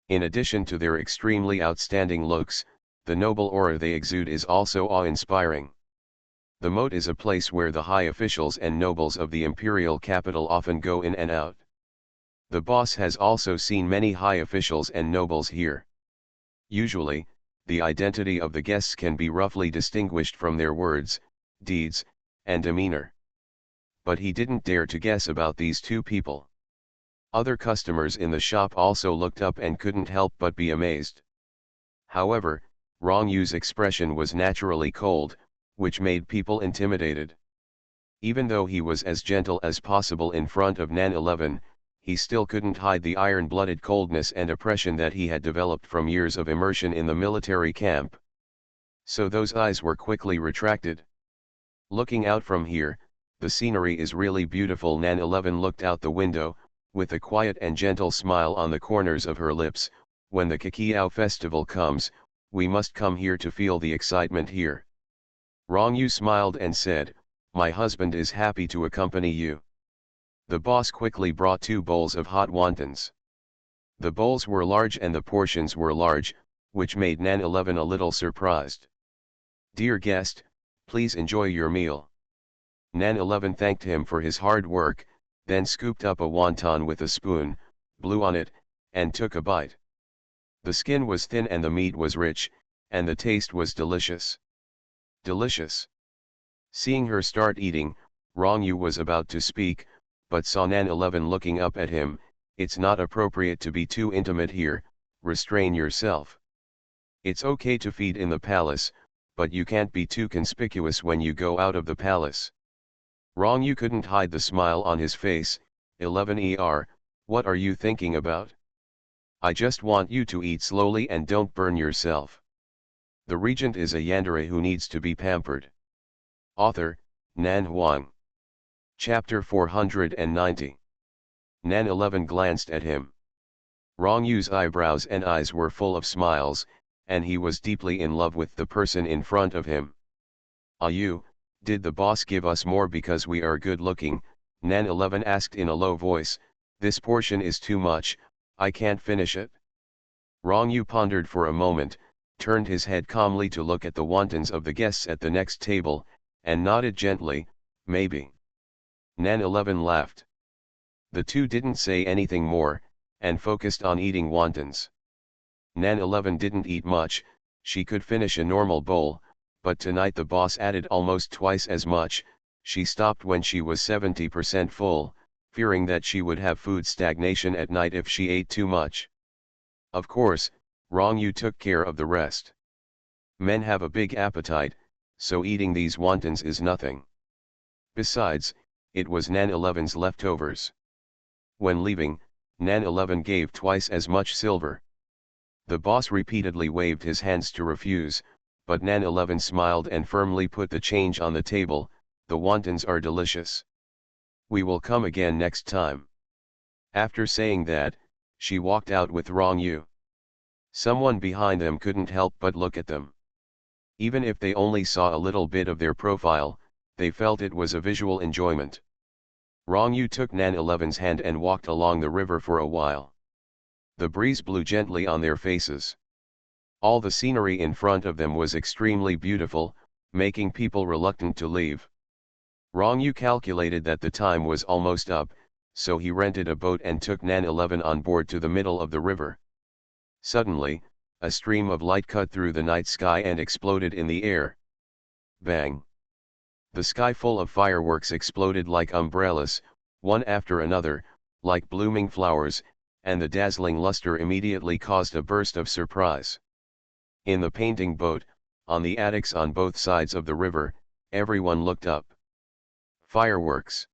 In addition to their extremely outstanding looks, The noble aura they exude is also awe-inspiring. The moat is a place where the high officials and nobles of the imperial capital often go in and out. The boss has also seen many high officials and nobles here. Usually, the identity of the guests can be roughly distinguished from their words, deeds, and demeanor. But he didn't dare to guess about these two people. Other customers in the shop also looked up and couldn't help but be amazed. However, Rong Yu's expression was naturally cold, which made people intimidated. Even though he was as gentle as possible in front of Nan 11, he still couldn't hide the iron-blooded coldness and oppression that he had developed from years of immersion in the military camp. So those eyes were quickly retracted. Looking out from here, the scenery is really beautiful. Nan 11 looked out the window, with a quiet and gentle smile on the corners of her lips. When the Cacao Festival comes, we must come here to feel the excitement here. Rong Yu smiled and said, "My husband is happy to accompany you." The boss quickly brought 2 bowls of hot wontons. The bowls were large and the portions were large, which made Nan 11 a little surprised. "Dear guest, please enjoy your meal." Nan 11 thanked him for his hard work, then scooped up a wonton with a spoon, blew on it, and took a bite. The skin was thin and the meat was rich, and the taste was delicious. Delicious. Seeing her start eating, Rong Yu was about to speak, but saw Nan 11 looking up at him. "It's not appropriate to be too intimate here, restrain yourself. It's okay to feed in the palace, but you can't be too conspicuous when you go out of the palace." Rong Yu couldn't hide the smile on his face. 11 what are you thinking about? I just want you to eat slowly and don't burn yourself. The regent is a yandere who needs to be pampered. Author, Nan Huang. Chapter 490. Nan 11 glanced at him. Rong Yu's eyebrows and eyes were full of smiles, and he was deeply in love with the person in front of him. "Ah you, did the boss give us more because we are good looking?" Nan 11 asked in a low voice. "This portion is too much, I can't finish it." Rong Yu pondered for a moment, turned his head calmly to look at the wontons of the guests at the next table, and nodded gently, "Maybe." Nan 11 laughed. The two didn't say anything more, and focused on eating wontons. Nan 11 didn't eat much, she could finish a normal bowl, but tonight the boss added almost twice as much. She stopped when she was 70% full, fearing that she would have food stagnation at night if she ate too much. Of course, Rong Yu took care of the rest. Men have a big appetite, so eating these wontons is nothing. Besides, it was Nan 11's leftovers. When leaving, Nan 11 gave twice as much silver. The boss repeatedly waved his hands to refuse, but Nan 11 smiled and firmly put the change on the table. "The wontons are delicious. We will come again next time." After saying that, she walked out with Rong Yu. Someone behind them couldn't help but look at them. Even if they only saw a little bit of their profile, they felt it was a visual enjoyment. Rong Yu took Nan 11's hand and walked along the river for a while. The breeze blew gently on their faces. All the scenery in front of them was extremely beautiful, making people reluctant to leave. Rong Yu calculated that the time was almost up, so he rented a boat and took Nan 11 on board to the middle of the river. Suddenly, a stream of light cut through the night sky and exploded in the air. Bang! The sky full of fireworks exploded like umbrellas, one after another, like blooming flowers, and the dazzling luster immediately caused a burst of surprise. In the painting boat, on the attics on both sides of the river, everyone looked up. Fireworks!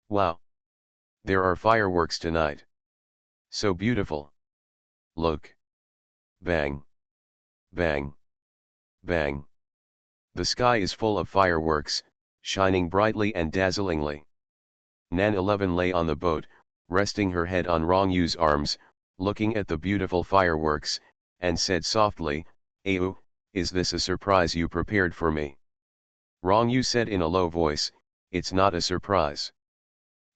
Wow! There are fireworks tonight. So beautiful. Look! Bang! Bang! Bang! The sky is full of fireworks, shining brightly and dazzlingly. Nan 11 lay on the boat, resting her head on Rong Yu's arms, looking at the beautiful fireworks, and said softly, "Ayu, is this a surprise you prepared for me?" Rong Yu said in a low voice, "It's not a surprise.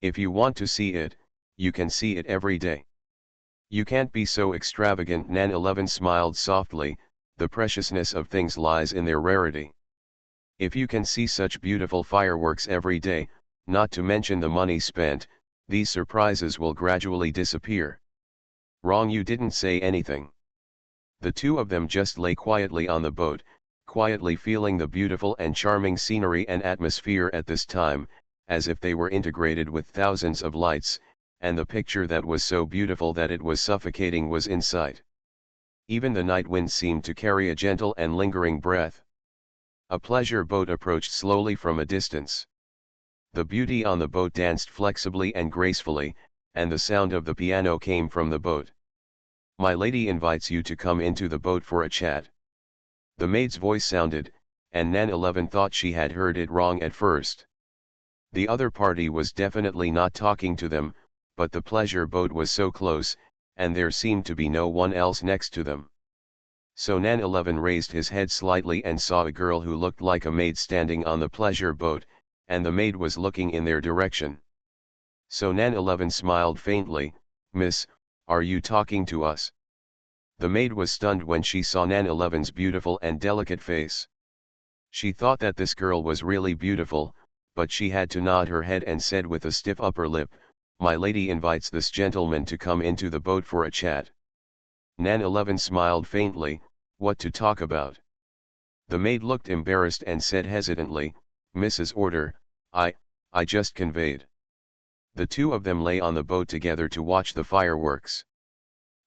If you want to see it, you can see it every day. You can't be so extravagant." Nan 11 smiled softly, the preciousness of things lies in their rarity. If you can see such beautiful fireworks every day, not to mention the money spent, these surprises will gradually disappear. Wrong, you didn't say anything. The two of them just lay quietly on the boat, quietly feeling the beautiful and charming scenery and atmosphere at this time, as if they were integrated with thousands of lights, and the picture that was so beautiful that it was suffocating was in sight. Even the night wind seemed to carry a gentle and lingering breath. A pleasure boat approached slowly from a distance. The beauty on the boat danced flexibly and gracefully, and the sound of the piano came from the boat. "My lady invites you to come into the boat for a chat." The maid's voice sounded, and Nan 11 thought she had heard it wrong at first. The other party was definitely not talking to them, but the pleasure boat was so close, and there seemed to be no one else next to them. So Nan 11 raised his head slightly and saw a girl who looked like a maid standing on the pleasure boat, and the maid was looking in their direction. So Nan 11 smiled faintly. "Miss, are you talking to us?" The maid was stunned when she saw Nan 11's beautiful and delicate face. She thought that this girl was really beautiful, but she had to nod her head and said with a stiff upper lip, "My lady invites this gentleman to come into the boat for a chat." Nan 11 smiled faintly. "What to talk about?" The maid looked embarrassed and said hesitantly, "Mrs. Order, I just conveyed." The two of them lay on the boat together to watch the fireworks.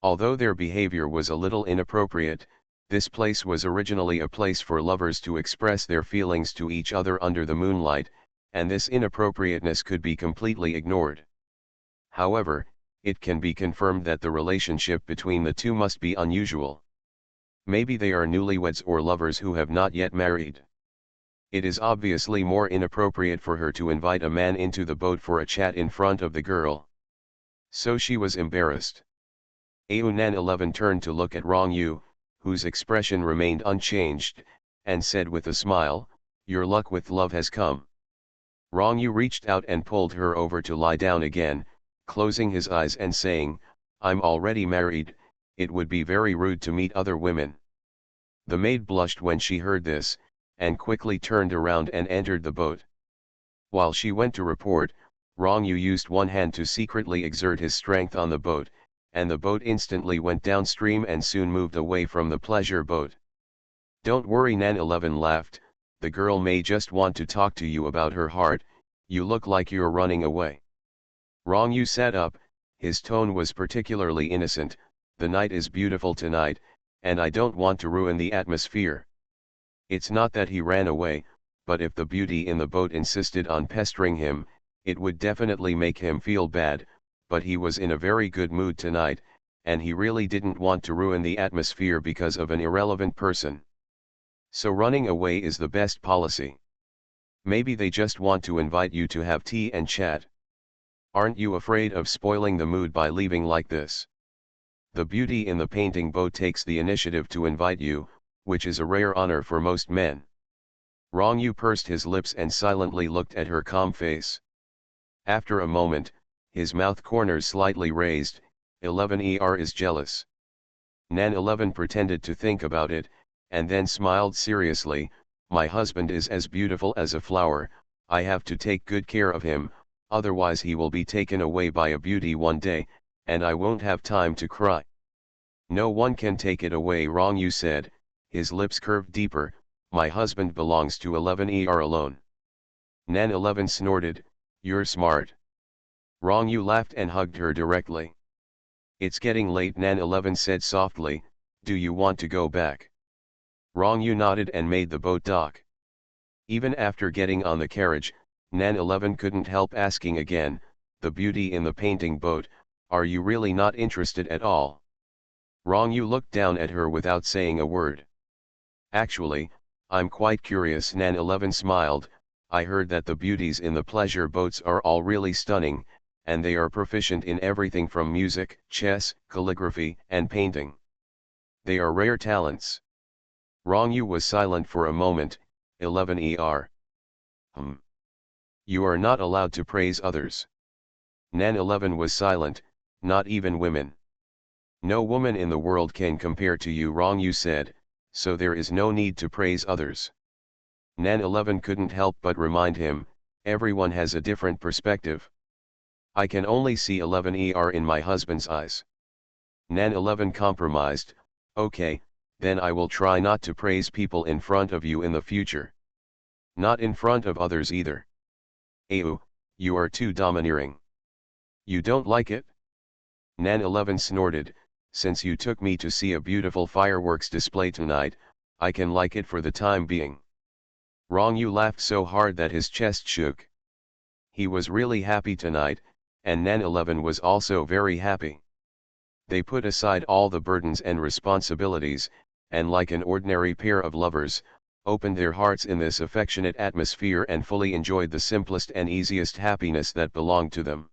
Although their behavior was a little inappropriate, this place was originally a place for lovers to express their feelings to each other under the moonlight, and this inappropriateness could be completely ignored. However, it can be confirmed that the relationship between the two must be unusual. Maybe they are newlyweds or lovers who have not yet married. It is obviously more inappropriate for her to invite a man into the boat for a chat in front of the girl. So she was embarrassed. Nan 11 turned to look at Rong Yu, whose expression remained unchanged, and said with a smile, "Your luck with love has come." Rong Yu reached out and pulled her over to lie down again, closing his eyes and saying, "I'm already married, it would be very rude to meet other women." The maid blushed when she heard this, and quickly turned around and entered the boat. While she went to report, Rong Yu used one hand to secretly exert his strength on the boat, and the boat instantly went downstream and soon moved away from the pleasure boat. "Don't worry," Nan 11 laughed, "the girl may just want to talk to you about her heart, you look like you're running away." Rong Yu sat up, his tone was particularly innocent. "The night is beautiful tonight, and I don't want to ruin the atmosphere." It's not that he ran away, but if the beauty in the boat insisted on pestering him, it would definitely make him feel bad, but he was in a very good mood tonight, and he really didn't want to ruin the atmosphere because of an irrelevant person. So running away is the best policy. Maybe they just want to invite you to have tea and chat. Aren't you afraid of spoiling the mood by leaving like this? The beauty in the painting boat takes the initiative to invite you, which is a rare honor for most men. Rong Yu pursed his lips and silently looked at her calm face. After a moment, his mouth corners slightly raised. 11 is jealous. Nan 11 pretended to think about it, and then smiled seriously. "My husband is as beautiful as a flower, I have to take good care of him, otherwise he will be taken away by a beauty one day, and I won't have time to cry." "No one can take it away," Rong Yu said, his lips curved deeper. "My husband belongs to 11 alone." Nan 11 snorted, "You're smart." Rong Yu laughed and hugged her directly. "It's getting late," Nan 11 said softly, "do you want to go back?" Rong Yu nodded and made the boat dock. Even after getting on the carriage, Nan 11 couldn't help asking again, "The beauty in the painting boat, are you really not interested at all?" Rong Yu looked down at her without saying a word. "Actually, I'm quite curious," Nan 11 smiled. "I heard that the beauties in the pleasure boats are all really stunning, and they are proficient in everything from music, chess, calligraphy, and painting. They are rare talents." Rong Yu was silent for a moment. 11 You are not allowed to praise others." Nan 11 was silent, "Not even women?" "No woman in the world can compare to you," Rong Yu said, so there is no need to praise others. Nan 11 couldn't help but remind him, everyone has a different perspective. I can only see 11er in my husband's eyes. Nan 11 compromised, okay, then I will try not to praise people in front of you in the future. Not in front of others either. Ew, you are too domineering. You don't like it? Nan 11 snorted, since you took me to see a beautiful fireworks display tonight, I can like it for the time being. Wrong, you laughed so hard that his chest shook. He was really happy tonight, and Nan 11 was also very happy. They put aside all the burdens and responsibilities, and like an ordinary pair of lovers, opened their hearts in this affectionate atmosphere and fully enjoyed the simplest and easiest happiness that belonged to them.